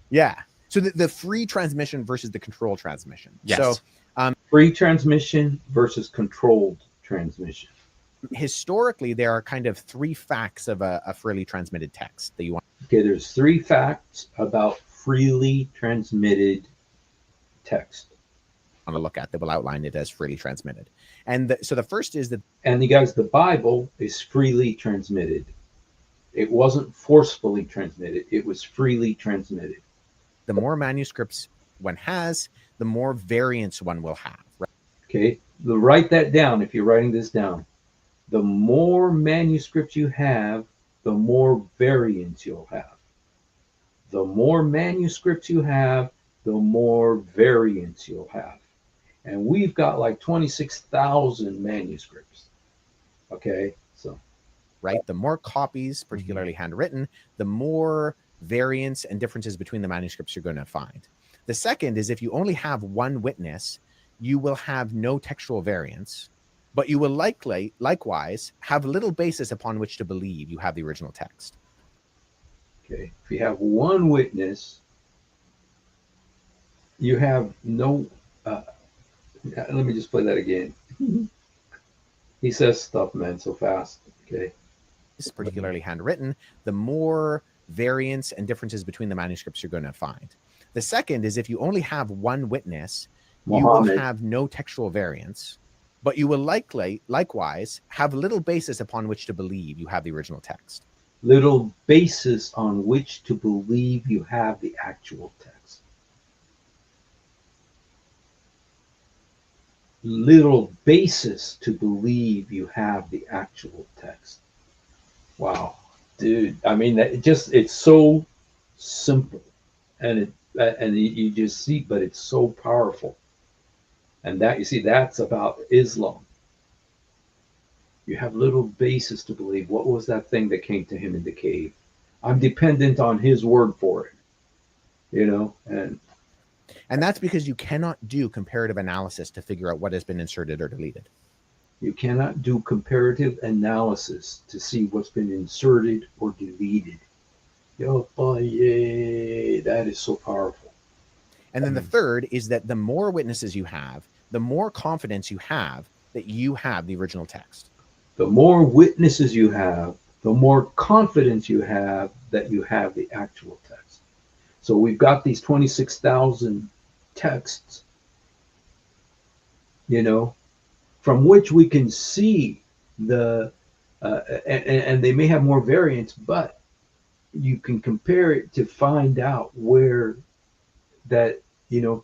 Yeah. So the free transmission versus the controlled transmission. Yes. So free transmission versus controlled transmission. historically, there are kind of three facts of a freely transmitted text that you want Okay, there's three facts about freely transmitted text. to look at that will outline it as freely transmitted. And so the first is that And you guys, the Bible is freely transmitted. It wasn't forcefully transmitted. It was freely transmitted. the more manuscripts one has, the more variants one will have. Right? Okay, write that down if you're writing this down. The more manuscripts you have, the more variants you'll have. The more manuscripts you have, the more variants you'll have. And we've got like 26,000 manuscripts. Okay, so. Right? The more copies, particularly handwritten, the more variants and differences between the manuscripts you're going to find. The second is if you only have one witness, you will have no textual variants, but you will likewise have little basis upon which to believe you have the original text. Okay, if you have one witness, you have no. Let me just play that again. He says stuff, man, so fast. Okay. Is particularly handwritten, the more variants and differences between the manuscripts you're going to find. The second is if you only have one witness, you will have no textual variants, but you will likewise have little basis upon which to believe you have the original text. Little basis on which to believe you have the actual text. Little basis to believe you have the actual text. Wow, dude. I mean, it's so simple, and you just see, but it's so powerful. And that, you see, that's about Islam. You have little basis to believe. What was that thing that came to him in the cave? I'm dependent on his word for it, and that's because you cannot do comparative analysis to figure out what has been inserted or deleted. You cannot do comparative analysis to see what's been inserted or deleted. Yay, that is so powerful. And then the third is that the more witnesses you have, the more confidence you have that you have the original text. The more witnesses you have, the more confidence you have that you have the actual text. So we've got these 26,000 texts, from which we can see and they may have more variants, but you can compare it to find out where that, that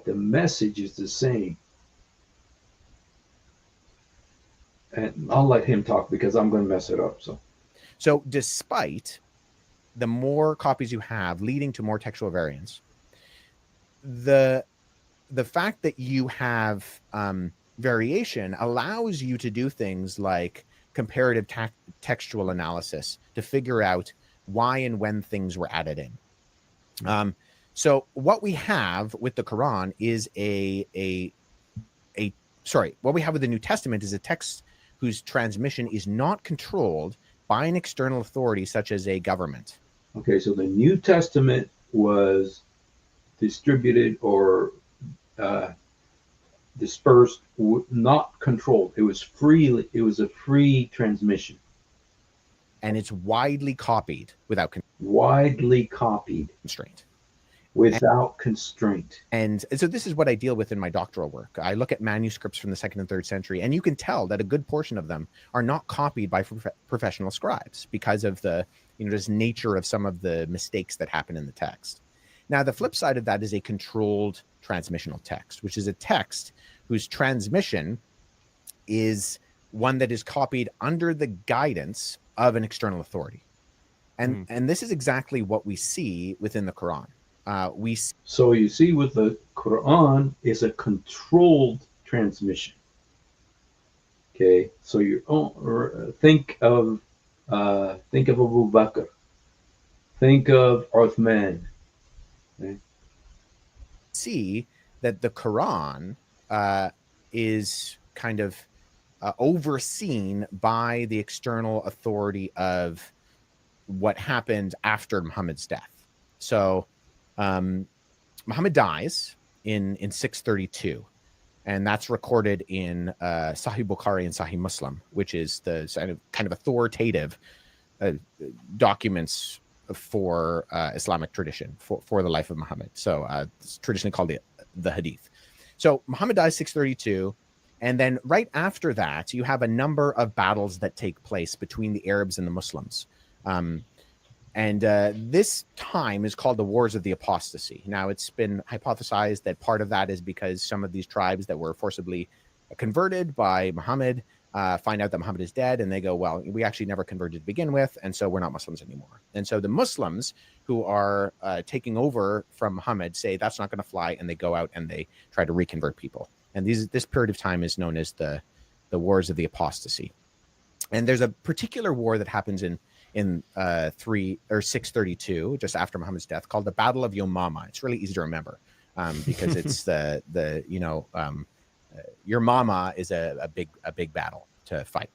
the message is the same. And I'll let him talk because I'm going to mess it up. So despite the more copies you have leading to more textual variants, the fact that you have variation allows you to do things like comparative textual analysis to figure out why and when things were added in. So what we have with the Quran is what we have with the New Testament is a text whose transmission is not controlled by an external authority such as a government. Okay, so the New Testament was distributed or dispersed, not controlled. It was a free transmission. And it's widely copied without constraint. Without constraint. And so this is what I deal with in my doctoral work. I look at manuscripts from the 2nd and 3rd century, and you can tell that a good portion of them are not copied by professional scribes because of the just nature of some of the mistakes that happen in the text. Now, the flip side of that is a controlled transmissional text, which is a text whose transmission is one that is copied under the guidance of an external authority. And this is exactly what we see within the Quran. So you see, with the Quran is a controlled transmission. Okay, so you think of Abu Bakr, think of Uthman. Okay. See that the Quran is kind of overseen by the external authority of what happened after Muhammad's death. So Muhammad dies in 632. and that's recorded in Sahih Bukhari and Sahih Muslim, which is the kind of authoritative documents for Islamic tradition for the life of Muhammad. So it's traditionally called the Hadith. So Muhammad dies 632, and then right after that, you have a number of battles that take place between the Arabs and the Muslims. And this time is called the Wars of the Apostasy. Now, it's been hypothesized that part of that is because some of these tribes that were forcibly converted by Muhammad find out that Muhammad is dead, and they go, well, we actually never converted to begin with, and so we're not Muslims anymore. And so the Muslims who are taking over from Muhammad say that's not going to fly, and they go out and they try to reconvert people. And this period of time is known as the Wars of the Apostasy. And there's a particular war that happens in 632, just after Muhammad's death, called the Battle of Yomama. It's really easy to remember because it's your mama is a big battle to fight.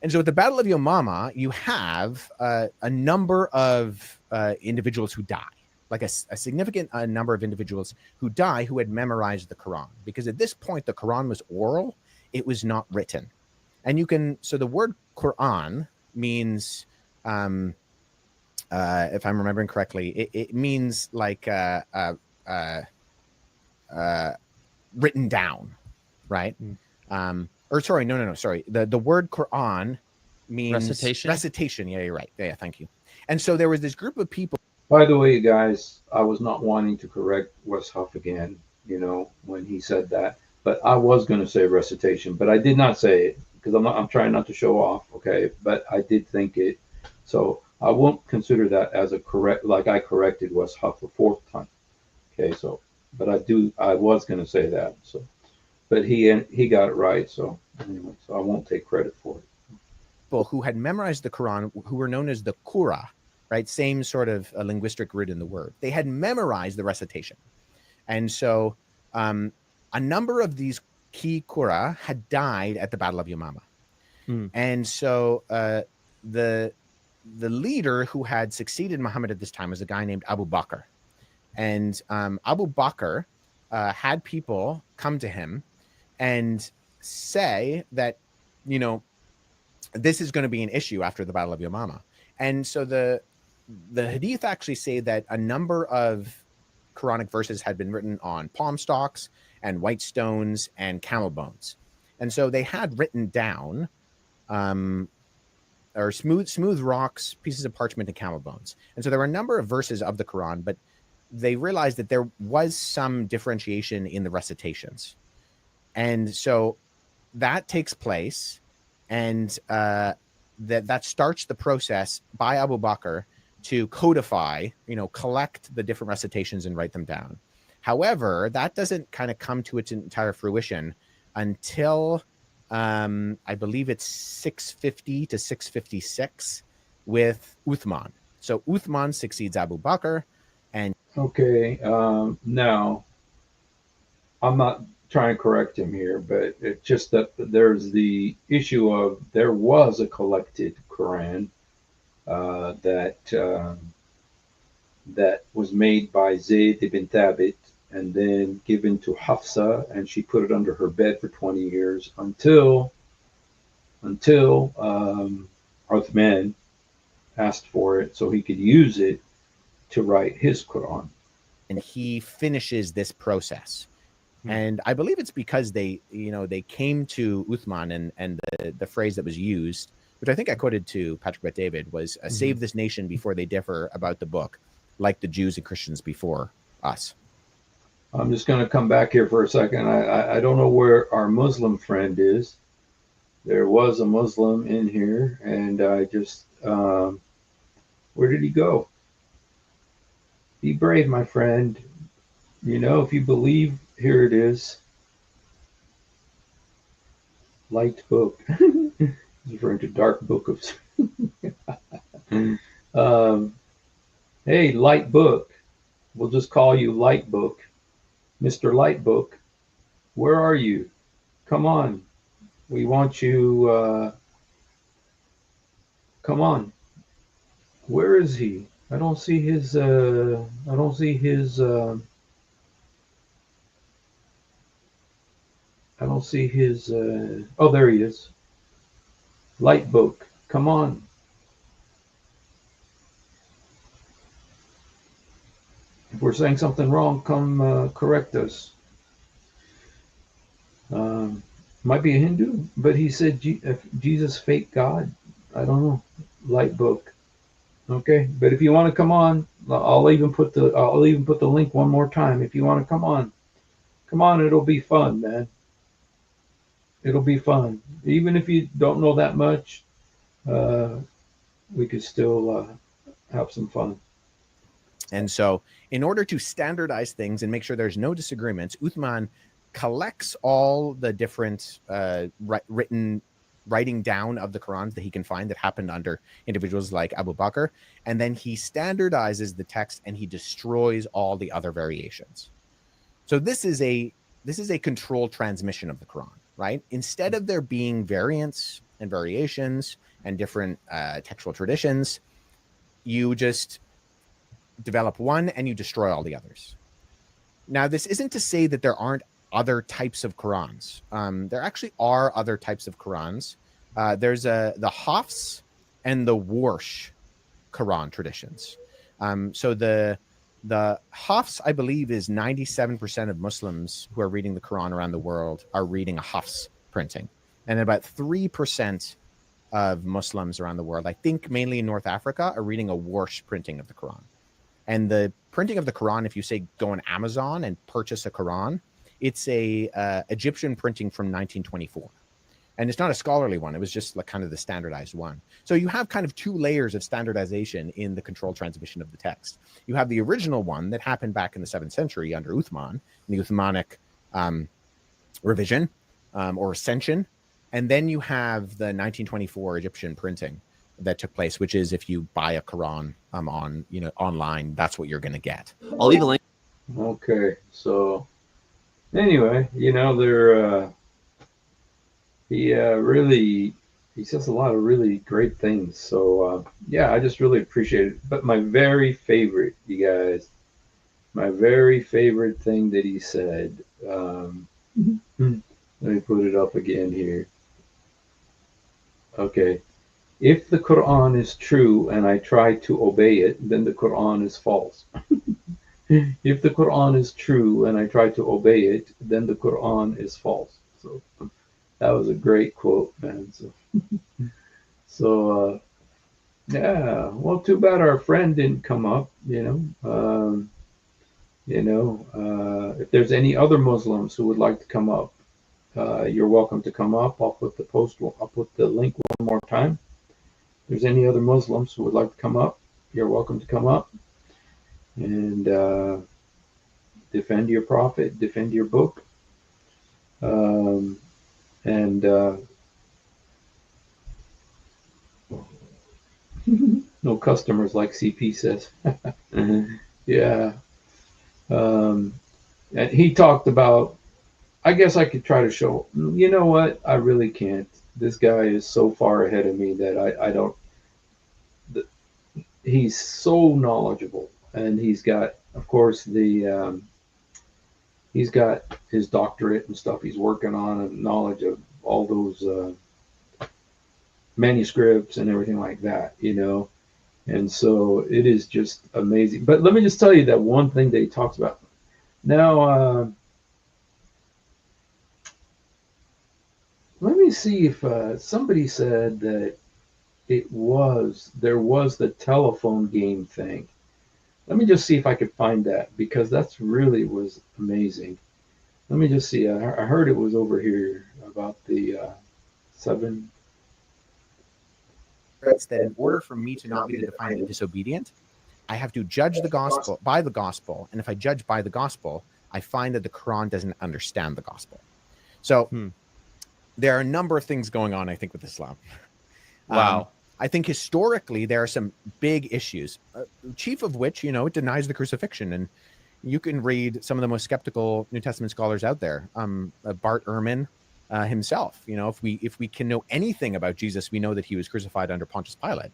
And so at the Battle of Yomama, you have a number of individuals who die, like a significant number of individuals who die who had memorized the Quran, because at this point the Quran was oral, it was not written. And so the word Quran means, if I'm remembering correctly, it means like written down, right? Sorry. The word Quran means recitation. Yeah, you're right. Yeah, thank you. And so there was this group of people. By the way, you guys, I was not wanting to correct Wes Huff again, when he said that, but I was going to say recitation, but I did not say it because I'm trying not to show off. Okay. But I did think it. So I won't consider that as a correct, like I corrected Wes Huff the fourth time. Okay. So, but I was going to say that. So, but he got it right. So anyway, so I won't take credit for it. People who had memorized the Quran, who were known as the Qurra, right? Same sort of linguistic root in the word. They had memorized the recitation. And so a number of these key Qurra had died at the Battle of Yamama. And so the leader who had succeeded Muhammad at this time was a guy named Abu Bakr. And Abu Bakr had people come to him and say that, this is going to be an issue after the Battle of Yamama. And so the Hadith actually say that a number of Quranic verses had been written on palm stalks and white stones and camel bones. And so they had written down or smooth rocks, pieces of parchment, and camel bones. And so there were a number of verses of the Quran, but they realized that there was some differentiation in the recitations. And so that takes place, and that starts the process by Abu Bakr to codify, collect the different recitations and write them down. However, that doesn't kind of come to its entire fruition until I believe it's 650 to 656 with Uthman. So Uthman succeeds Abu Bakr. And okay, now I'm not trying to correct him here, but it's just that there's the issue of there was a collected Quran that was made by Zayd ibn Thabit and then given to Hafsa, and she put it under her bed for 20 years until Uthman asked for it so he could use it to write his Quran. And he finishes this process. And I believe it's because they came to Uthman, and the phrase that was used, which I think I quoted to Patrick Bet David, was save this nation before they differ about the book, like the Jews and Christians before us. I'm just going to come back here for a second. I don't know where our Muslim friend is. There was a Muslim in here, and I just, where did he go? Be brave, my friend. If you believe, here it is. Light book. He's referring to dark book of. Hey, light book. We'll just call you Light Book. Mr. Light Book, where are you? Come on. We want you. Come on. Where is he? I don't see his. I don't see his. Oh, there he is. Light book. Come on. If we're saying something wrong, come correct us. Um, might be a Hindu, but he said Jesus fake God. I don't know. Light book. Okay, but if you want to come on, I'll even put the link one more time. If you want to come on. It'll be fun, man. It'll be fun. Even if you don't know that much, uh, we could still have some fun. And so, in order to standardize things and make sure there's no disagreements, Uthman collects all the different writing down of the Qurans that he can find that happened under individuals like Abu Bakr, and then he standardizes the text and he destroys all the other variations. So this is a controlled transmission of the Quran, right? Instead of there being variants and variations and different textual traditions, you just develop one and you destroy all the others. Now, this isn't to say that there aren't other types of Qurans. There actually are other types of Qurans. There's the Hafs and the Warsh Quran traditions. So the Hafs, I believe, is 97% of Muslims who are reading the Quran around the world are reading a Hafs printing. And about 3% of Muslims around the world, I think mainly in North Africa, are reading a Warsh printing of the Quran. And the printing of the Quran, if you say go on Amazon and purchase a Quran, it's a Egyptian printing from 1924. And it's not a scholarly one. It was just like kind of the standardized one. So you have kind of two layers of standardization in the controlled transmission of the text. You have the original one that happened back in the 7th century under Uthman, the Uthmanic revision or ascension. And then you have the 1924 Egyptian printing that took place, which is if you buy a Quran on online, that's what you're going to get. I'll leave a link. Okay, so anyway, they're he says a lot of really great things. So yeah, I just really appreciate it. But my very favorite, you guys, my very favorite thing that he said. Let me put it up again here. Okay. If the Quran is true and I try to obey it, then the Quran is false. If the Quran is true and I try to obey it, then the Quran is false. So that was a great quote, man. So yeah. Well, too bad our friend didn't come up. If there's any other Muslims who would like to come up, you're welcome to come up. I'll put the link one more time. If there's any other Muslims who would like to come up, you're welcome to come up and defend your prophet, defend your book. No customers, like CP says. Yeah. And he talked about, I guess I could try to show, you know what? I really can't. This guy is so far ahead of me that I don't, he's so knowledgeable. And he's got, of course, he's got his doctorate and stuff he's working on, and knowledge of all those manuscripts and everything like that, And so it is just amazing. But let me just tell you that one thing that he talks about. Now, let me see if somebody said that there was the telephone game thing. Let me just see if I could find that, because that's really was amazing. Let me just see. I heard it was over here about the 7. That in order for me to not be the defiant disobedient, I have to judge the gospel by the gospel. And if I judge by the gospel, I find that the Quran doesn't understand the gospel. So there are a number of things going on, I think, with Islam. Wow. I think historically there are some big issues, chief of which, it denies the crucifixion. And you can read some of the most skeptical New Testament scholars out there. Bart Ehrman himself, if we can know anything about Jesus, we know that he was crucified under Pontius Pilate.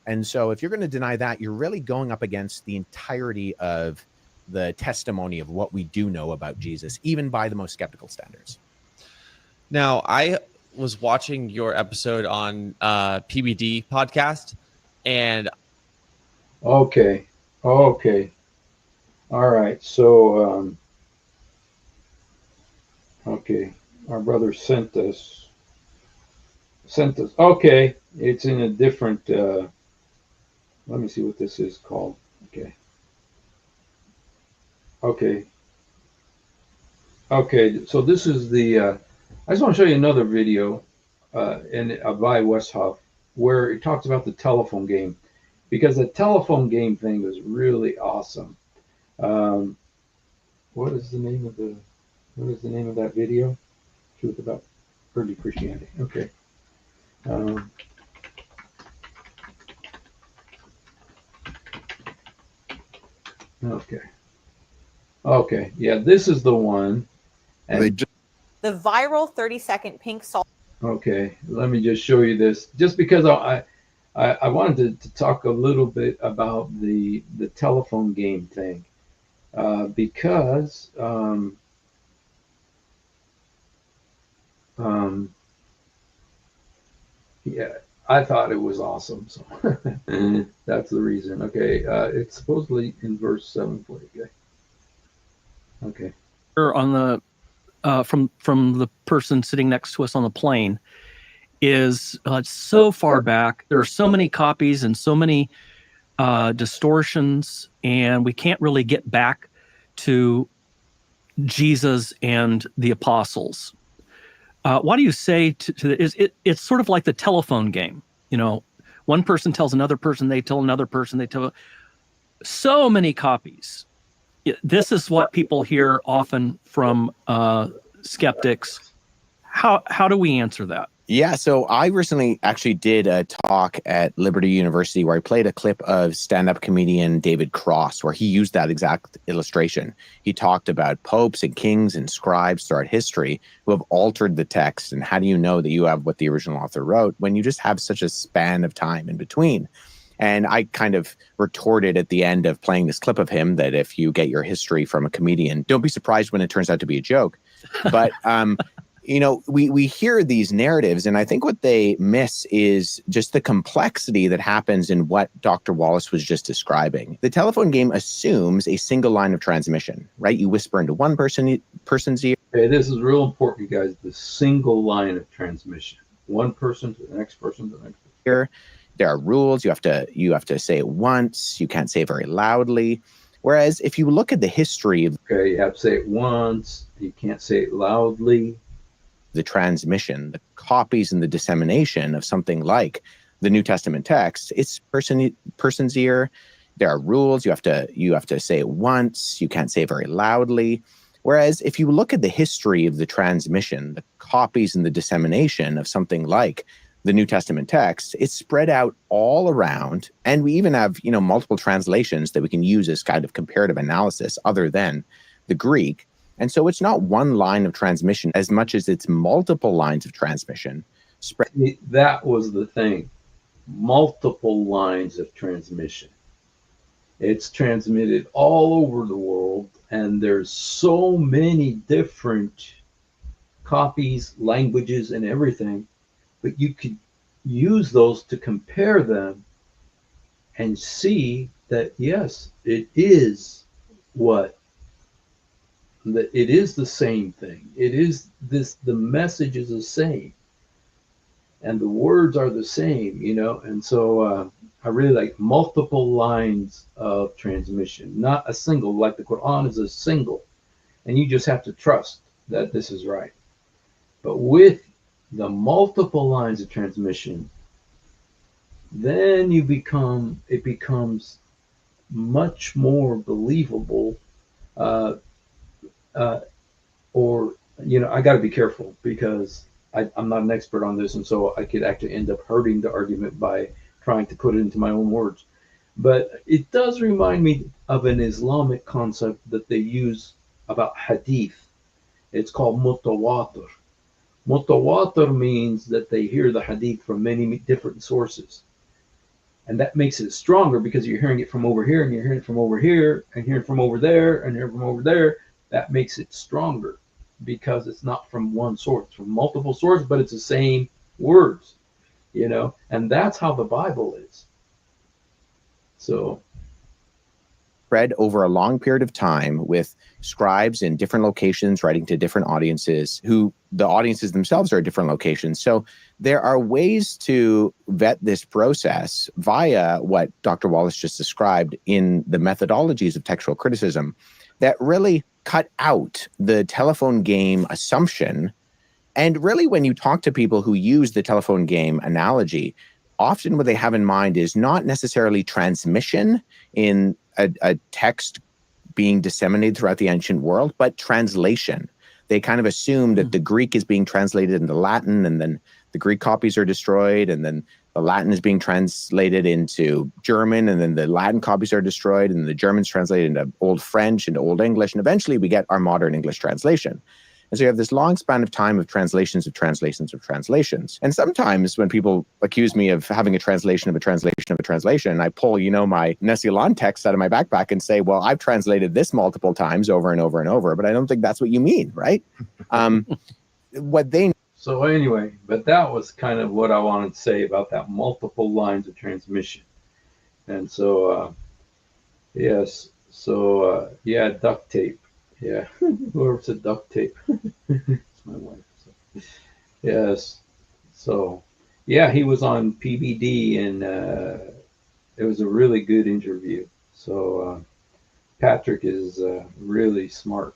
And so if you're going to deny that, you're really going up against the entirety of the testimony of what we do know about Jesus, even by the most skeptical standards. Now, I was watching your episode on PBD podcast, and Okay. Okay. All right. So, okay. Our brother sent us. Okay. It's in a different. Let me see what this is called. Okay. Okay. Okay. So this is the. I just want to show you another video, by Wes Huff, where it talks about the telephone game, because the telephone game thing was really awesome. Um, what is the name of the? What is the name of that video? Truth about early Christianity. Okay. Um, okay. Okay. Yeah, this is the one. And the viral 30-second pink salt. Okay, let me just show you this. Just because I wanted to talk a little bit about the telephone game thing, because yeah, I thought it was awesome. So that's the reason. Okay, it's supposedly in verse 7 for you. Okay. On the from the person sitting next to us on the plane is so far back. There are so many copies and so many distortions, and we can't really get back to Jesus and the apostles. What do you say to it's sort of like the telephone game. You know, one person tells another person, they tell another person, they tell so many copies. This is what people hear often from skeptics. How do we answer that? Yeah, so I recently actually did a talk at Liberty University where I played a clip of stand-up comedian David Cross, where he used that exact illustration. He talked about popes and kings and scribes throughout history who have altered the text. And how do you know that you have what the original author wrote when you just have such a span of time in between? And I kind of retorted at the end of playing this clip of him that if you get your history from a comedian, don't be surprised when it turns out to be a joke. But you know, we hear these narratives, and I think what they miss is just the complexity that happens in what Dr. Wallace was just describing. The telephone game assumes a single line of transmission, right? You whisper into one person's ear. Okay, this is real important, guys. The single line of transmission. One person to the next person to the next person. There are rules. You have to say it once. You can't say it very loudly. Whereas if you look at the history of you have to say it once. You can't say it loudly. The transmission, the copies and the dissemination of something like the New Testament text, it's person's ear. There are rules. You have to say it once. You can't say it very loudly. Whereas if you look at the history of the transmission, the copies and the dissemination of something like the New Testament text, it's spread out all around. And we even have, multiple translations that we can use as kind of comparative analysis other than the Greek. And so it's not one line of transmission as much as it's multiple lines of transmission. That was the thing. Multiple lines of transmission. It's transmitted all over the world, and there's so many different copies, languages, and everything. But you could use those to compare them and see that, yes, it is it is the same thing. It is this, the message is the same. And the words are the same, And so I really like multiple lines of transmission, not a single, like the Quran is a single. And you just have to trust that this is right. But with the multiple lines of transmission, then it becomes much more believable. I got to be careful because I'm not an expert on this, and so I could actually end up hurting the argument by trying to put it into my own words. But it does remind me of an Islamic concept that they use about hadith. It's called mutawatir. Mutawatir means that they hear the hadith from many different sources. And that makes it stronger because you're hearing it from over here, and you're hearing it from over here, and hearing from over there, and hearing from over there. That makes it stronger. because it's not from one source, it's from multiple sources, but it's the same words, and that's how the Bible is. So spread over a long period of time with scribes in different locations writing to different audiences, who the audiences themselves are at different locations. So there are ways to vet this process via what Dr. Wallace just described in the methodologies of textual criticism that really cut out the telephone game assumption. And really, when you talk to people who use the telephone game analogy, often what they have in mind is not necessarily transmission in a text being disseminated throughout the ancient world, but translation. They kind of assume that the Greek is being translated into Latin, and then the Greek copies are destroyed, and then the Latin is being translated into German, and then the Latin copies are destroyed, and the German's translated into Old French, into Old English, and eventually we get our modern English translation. And so you have this long span of time of translations of translations of translations. And sometimes when people accuse me of having a translation of a translation of a translation, I pull, my Nesilan text out of my backpack and say, well, I've translated this multiple times over and over and over, but I don't think that's what you mean, right? So anyway, but that was kind of what I wanted to say about that multiple lines of transmission. And so, yes. So, yeah, duct tape. Yeah, whoever said duct tape. It's my wife. So. Yes. So, yeah, he was on PBD, and it was a really good interview. So, Patrick is really smart.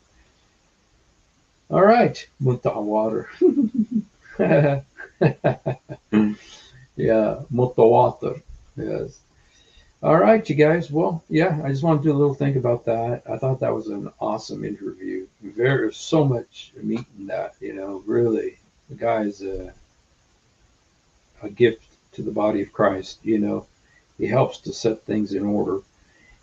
All right, Mutta water. Yeah, Mutta water. Yes. All right, you guys. Well, yeah, I just wanted to do a little think about that. I thought that was an awesome interview. There's so much meat in that, really. The guy's a gift to the body of Christ, He helps to set things in order.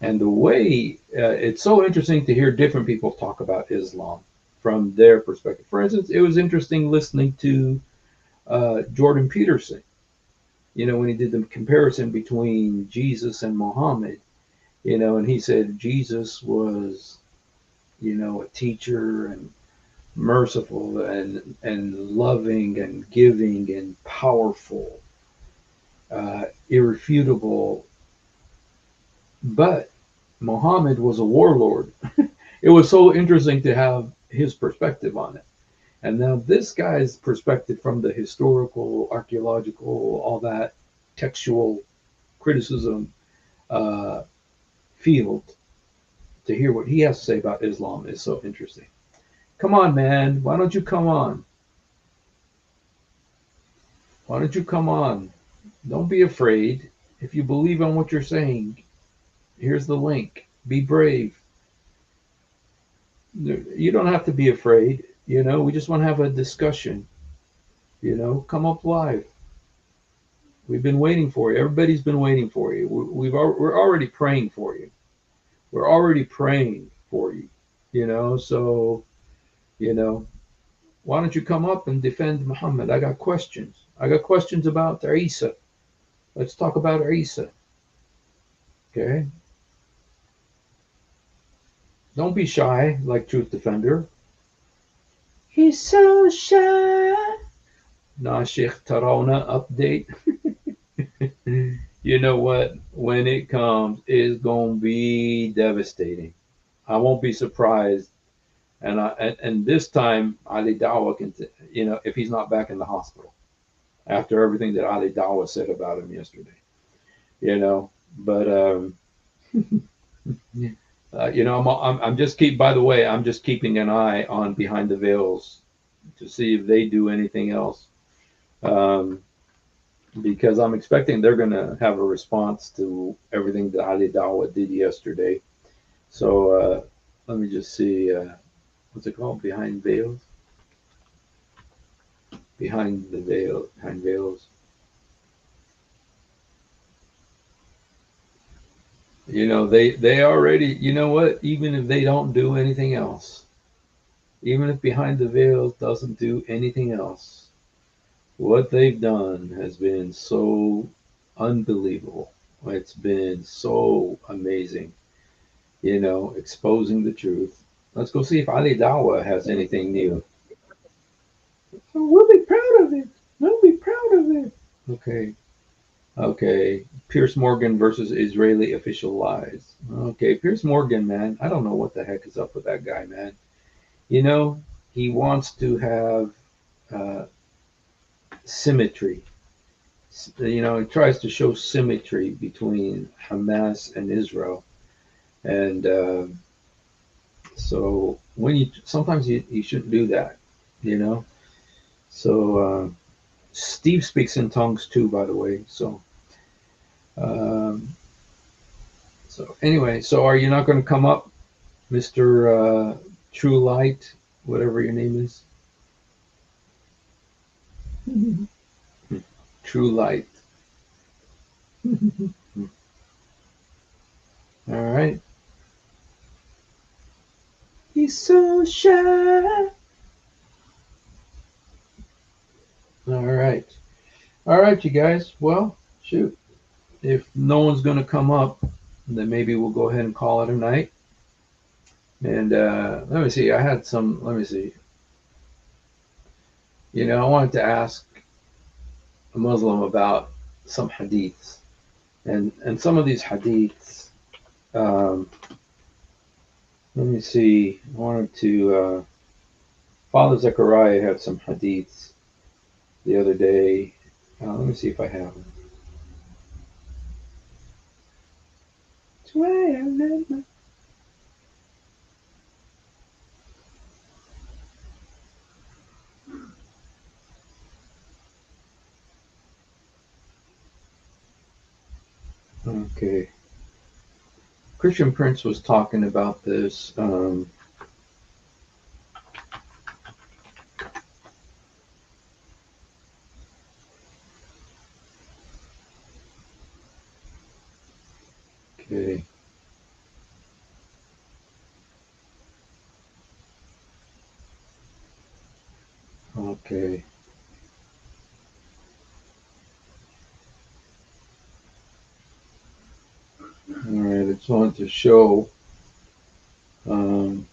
And the way, it's so interesting to hear different people talk about Islam from their perspective. For instance, it was interesting listening to Jordan Peterson, when he did the comparison between Jesus and Muhammad, and he said Jesus was, a teacher and merciful and loving and giving and powerful, irrefutable. But Muhammad was a warlord. It was so interesting to have his perspective on it. And now this guy's perspective from the historical, archaeological, all that textual criticism field, to hear what he has to say about Islam is so interesting. Come on, man. Why don't you come on? Why don't you come on? Don't be afraid. If you believe in what you're saying, here's the link. Be brave. You don't have to be afraid. We just want to have a discussion. Come up live. We've been waiting for you. Everybody's been waiting for you. We're already praying for you. We're already praying for you. So, why don't you come up and defend Muhammad? I got questions. I got questions about Isa. Let's talk about Isa. Okay? Don't be shy like Truth Defender. He's so shy. Nah, Sheikh Tarona update. You know what? When it comes, it's going to be devastating. I won't be surprised. And this time, Ali Dawa can, if he's not back in the hospital after everything that Ali Dawa said about him yesterday, But I'm just by the way, I'm just keeping an eye on Behind the Veils to see if they do anything else, because I'm expecting they're going to have a response to everything that Ali Dawa did yesterday. So let me just see. What's it called? Behind Veils? Behind the Veil. Behind Veils. They already, what? Even if they don't do anything else, even if Behind the Veil doesn't do anything else, what they've done has been so unbelievable. It's been so amazing, exposing the truth. Let's go see if Ali Dawa has anything new. Oh, we'll be proud of it. We'll be proud of it. Okay. Okay. Pierce Morgan versus Israeli official lies. Okay. Pierce Morgan, man. I don't know what the heck is up with that guy, man. You know, he wants to have uh, symmetry. You know, he tries to show symmetry between Hamas and Israel. And so when you sometimes you shouldn't do that, you know. So Steve speaks in tongues too, by the way. Um, so anyway, so are you not going to come up, Mister True Light, whatever your name is? True Light. All right. He's so shy. All right. All right, you guys. Well, shoot. If no one's going to come up, then maybe we'll go ahead and call it a night. And let me see. I had some. Let me see. You know, I wanted to ask a Muslim about some hadiths, and some of these hadiths. Um, let me see. I wanted to. Father Zechariah had some hadiths the other day. Let me see if I have them. That's why I love my. Okay. Christian Prince was talking about this. Okay. Okay. All right. I just wanted to show. Um,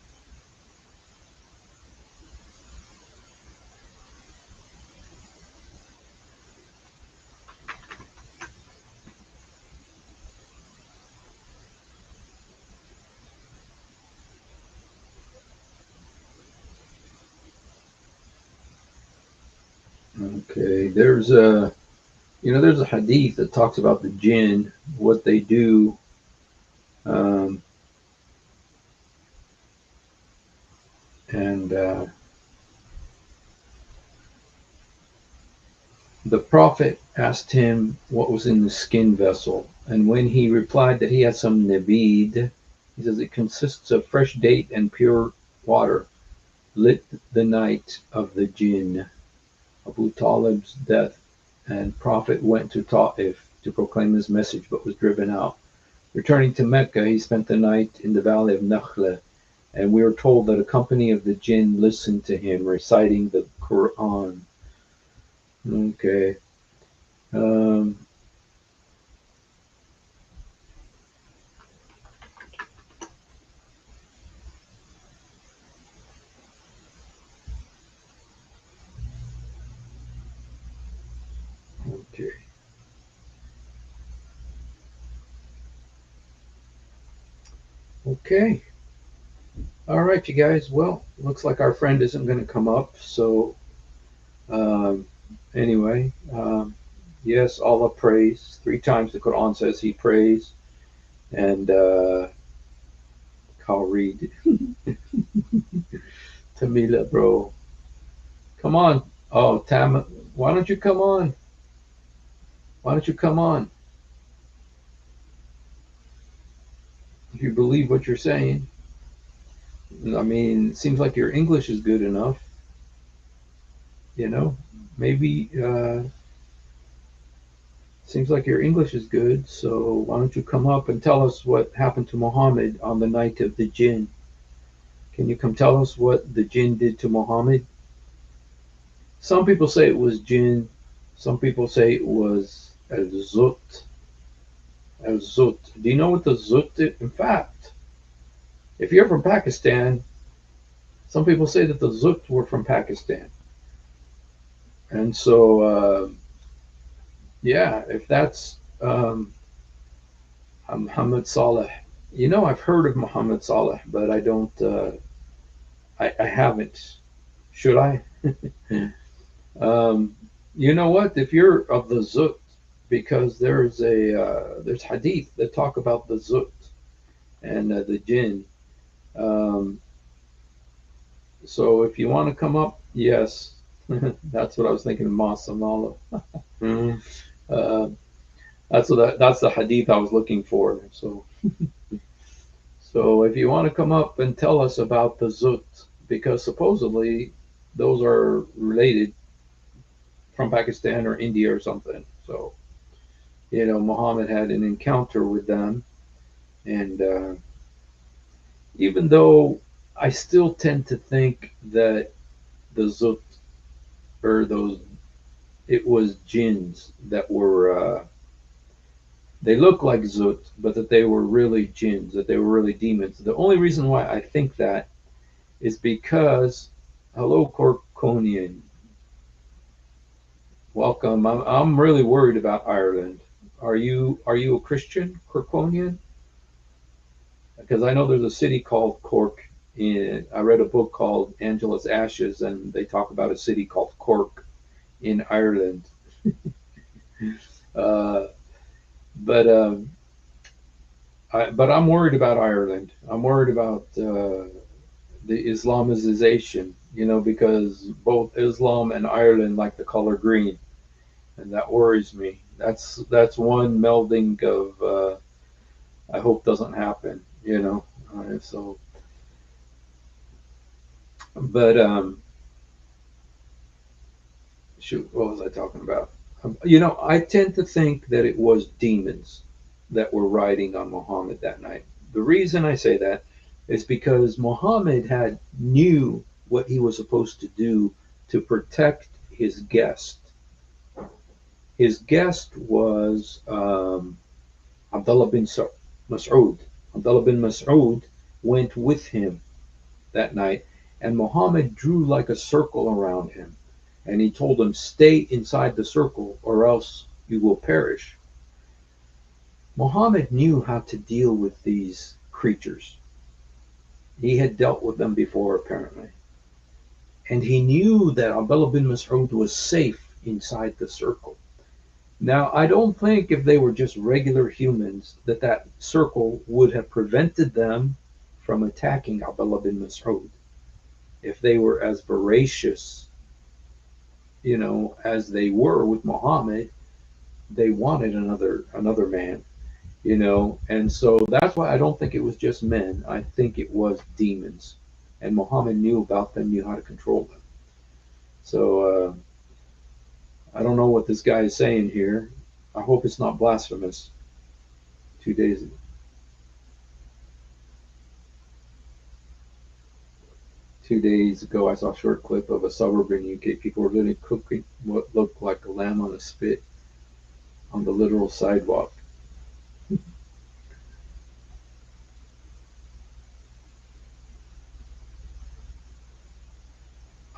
okay. There's a hadith that talks about the jinn, what they do. Um, and the prophet asked him what was in the skin vessel. And when he replied that he had some nabid, he says it consists of fresh date and pure water, lit the night of the jinn, Abu Talib's death. And prophet went to Ta'if to proclaim his message, but was driven out. Returning to Mecca, he spent the night in the valley of Nakhla, and we are told that a company of the jinn listened to him reciting the Quran. Okay. Um, okay. Okay. All right, you guys. Well, looks like our friend isn't going to come up. So, um, anyway, yes, Allah prays. 3 times the Quran says he prays. And I'll read. Tamila, bro. Come on. Oh, Tam, why don't you come on? Why don't you come on? If you believe what you're saying. I mean, it seems like your English is good enough. You know, maybe seems like your English is good. So why don't you come up and tell us what happened to Muhammad on the night of the jinn? Can you come tell us what the jinn did to Muhammad? Some people say it was jinn. Some people say it was al-zut. Al-zut. Do you know what the zut is? In fact, if you're from Pakistan, some people say that the zut were from Pakistan. And so, yeah, if that's Muhammad Saleh, I've heard of Muhammad Saleh, but I don't, I haven't. Should I? You know what? If you're of the Zut, because there's hadith that talk about the Zut and the jinn. Um, so if you want to come up, yes, that's what I was thinking of Masamala. uh, that's the hadith I was looking for. So if you want to come up and tell us about the Zut, because supposedly those are related from Pakistan or India or something. So Muhammad had an encounter with them, and even though I still tend to think that the Zut or those it was jinns that were they look like Zut, but that they were really jinns, that they were really demons. The only reason why I think that is because, hello, Corkonian, welcome. I'm really worried about Ireland. Are you a Christian, Corkonian? Because I know there's a city called Cork. I read a book called Angela's Ashes, and they talk about a city called Cork in Ireland. Uh, but but I'm worried about Ireland. I'm worried about the Islamization, because both Islam and Ireland like the color green, and that worries me. That's one melding of I hope doesn't happen, so, but shoot, what was I talking about? I tend to think that it was demons that were riding on Muhammad that night. The reason I say that is because Muhammad knew what he was supposed to do to protect his guest. His guest was Abdullah bin Mas'ud. Abdullah bin Mas'ud went with him that night, and Muhammad drew like a circle around him. And he told him, stay inside the circle or else you will perish. Muhammad knew how to deal with these creatures. He had dealt with them before, apparently. And he knew that Abdullah bin Mas'ud was safe inside the circle. Now, I don't think if they were just regular humans that circle would have prevented them from attacking Abdullah bin Mas'ud. If they were as voracious, as they were with Muhammad, they wanted another man, and so that's why I don't think it was just men. I think it was demons, and Muhammad knew about them, knew how to control them. So I don't know what this guy is saying here. I hope it's not blasphemous. 2 days ago. 2 days ago, I saw a short clip of a suburban UK. People were literally cooking what looked like a lamb on a spit on the literal sidewalk.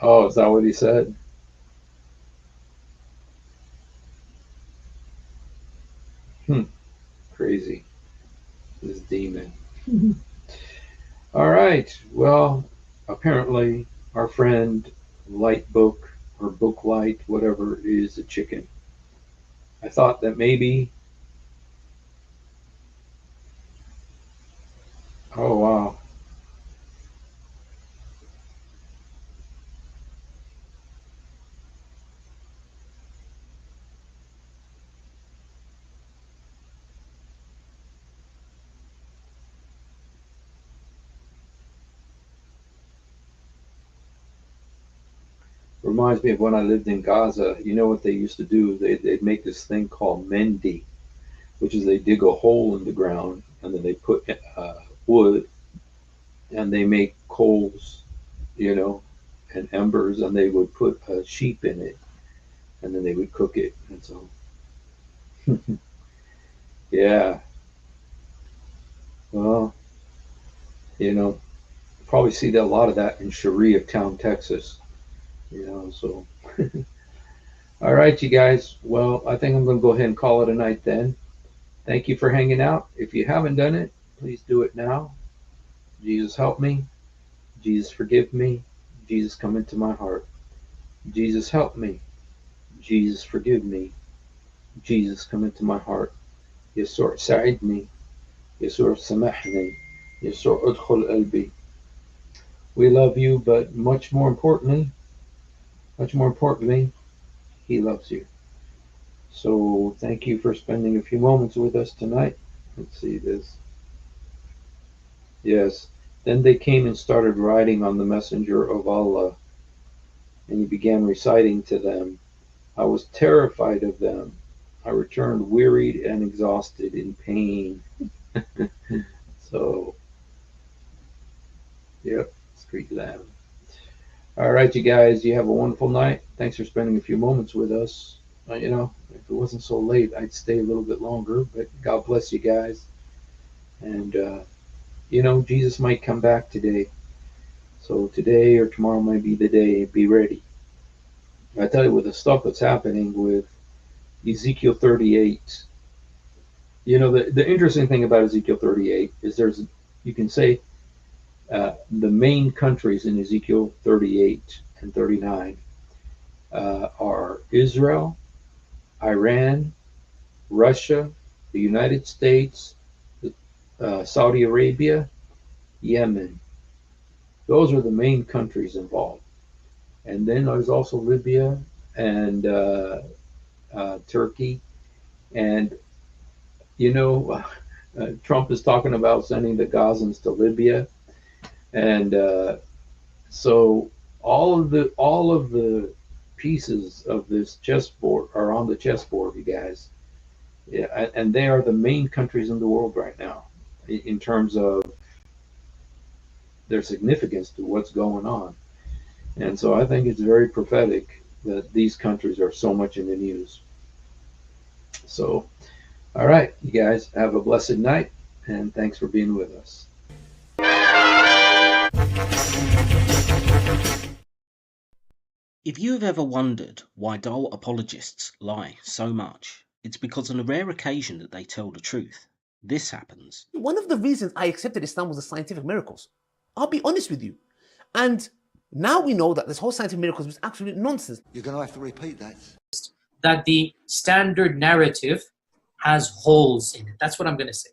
Oh, is that what he said? Crazy. This demon. All right. Well, apparently our friend Light Book or Book Light, whatever, is a chicken. I thought that maybe. Oh, wow. Reminds me of when I lived in Gaza. You know what they used to do? They'd make this thing called mendi, which is they dig a hole in the ground and then they put wood and they make coals, you know, and embers, and they would put a sheep in it and then they would cook it. And so, yeah, well, probably see a lot of that in Sharia Town, Texas, so. All right, you guys. Well, I think I'm going to go ahead and call it a night then. Thank you for hanging out. If you haven't done it, please do it now. Jesus, help me. Jesus, forgive me. Jesus, come into my heart. Jesus, help me. Jesus, forgive me. Jesus, come into my heart. يسوع ساعدني. يسوع سامحني. يسوع ادخل قلبي. We love you, but much more importantly, he loves you. So thank you for spending a few moments with us tonight. Let's see this. Yes. Then they came and started riding on the messenger of Allah, and he began reciting to them. I was terrified of them. I returned wearied and exhausted in pain. So, yep, street lamb. All right, you guys, you have a wonderful night. Thanks for spending a few moments with us. You know, if it wasn't so late, I'd stay a little bit longer, but God bless you guys. And, you know, Jesus might come back today. So today or tomorrow might be the day. Be ready. I tell you, with the stuff that's happening with Ezekiel 38, you know, the interesting thing about Ezekiel 38 is you can say the main countries in Ezekiel 38 and 39 are Israel, Iran, Russia, the United States, Saudi Arabia, Yemen. Those are the main countries involved. And then there's also Libya and Turkey. And, you know, Trump is talking about sending the Gazans to Libya. And so all of the pieces of this chessboard are on the chessboard, you guys. Yeah, and they are the main countries in the world right now in terms of their significance to what's going on. And so I think it's very prophetic that these countries are so much in the news. So, all right, you guys have a blessed night, and thanks for being with us. If you have ever wondered why dull apologists lie so much, it's because on a rare occasion that they tell the truth, this happens. One of the reasons I accepted Islam was the scientific miracles. I'll be honest with you. And now we know that this whole scientific miracles was absolute nonsense. You're going to have to repeat that. That the standard narrative has holes in it. That's what I'm going to say.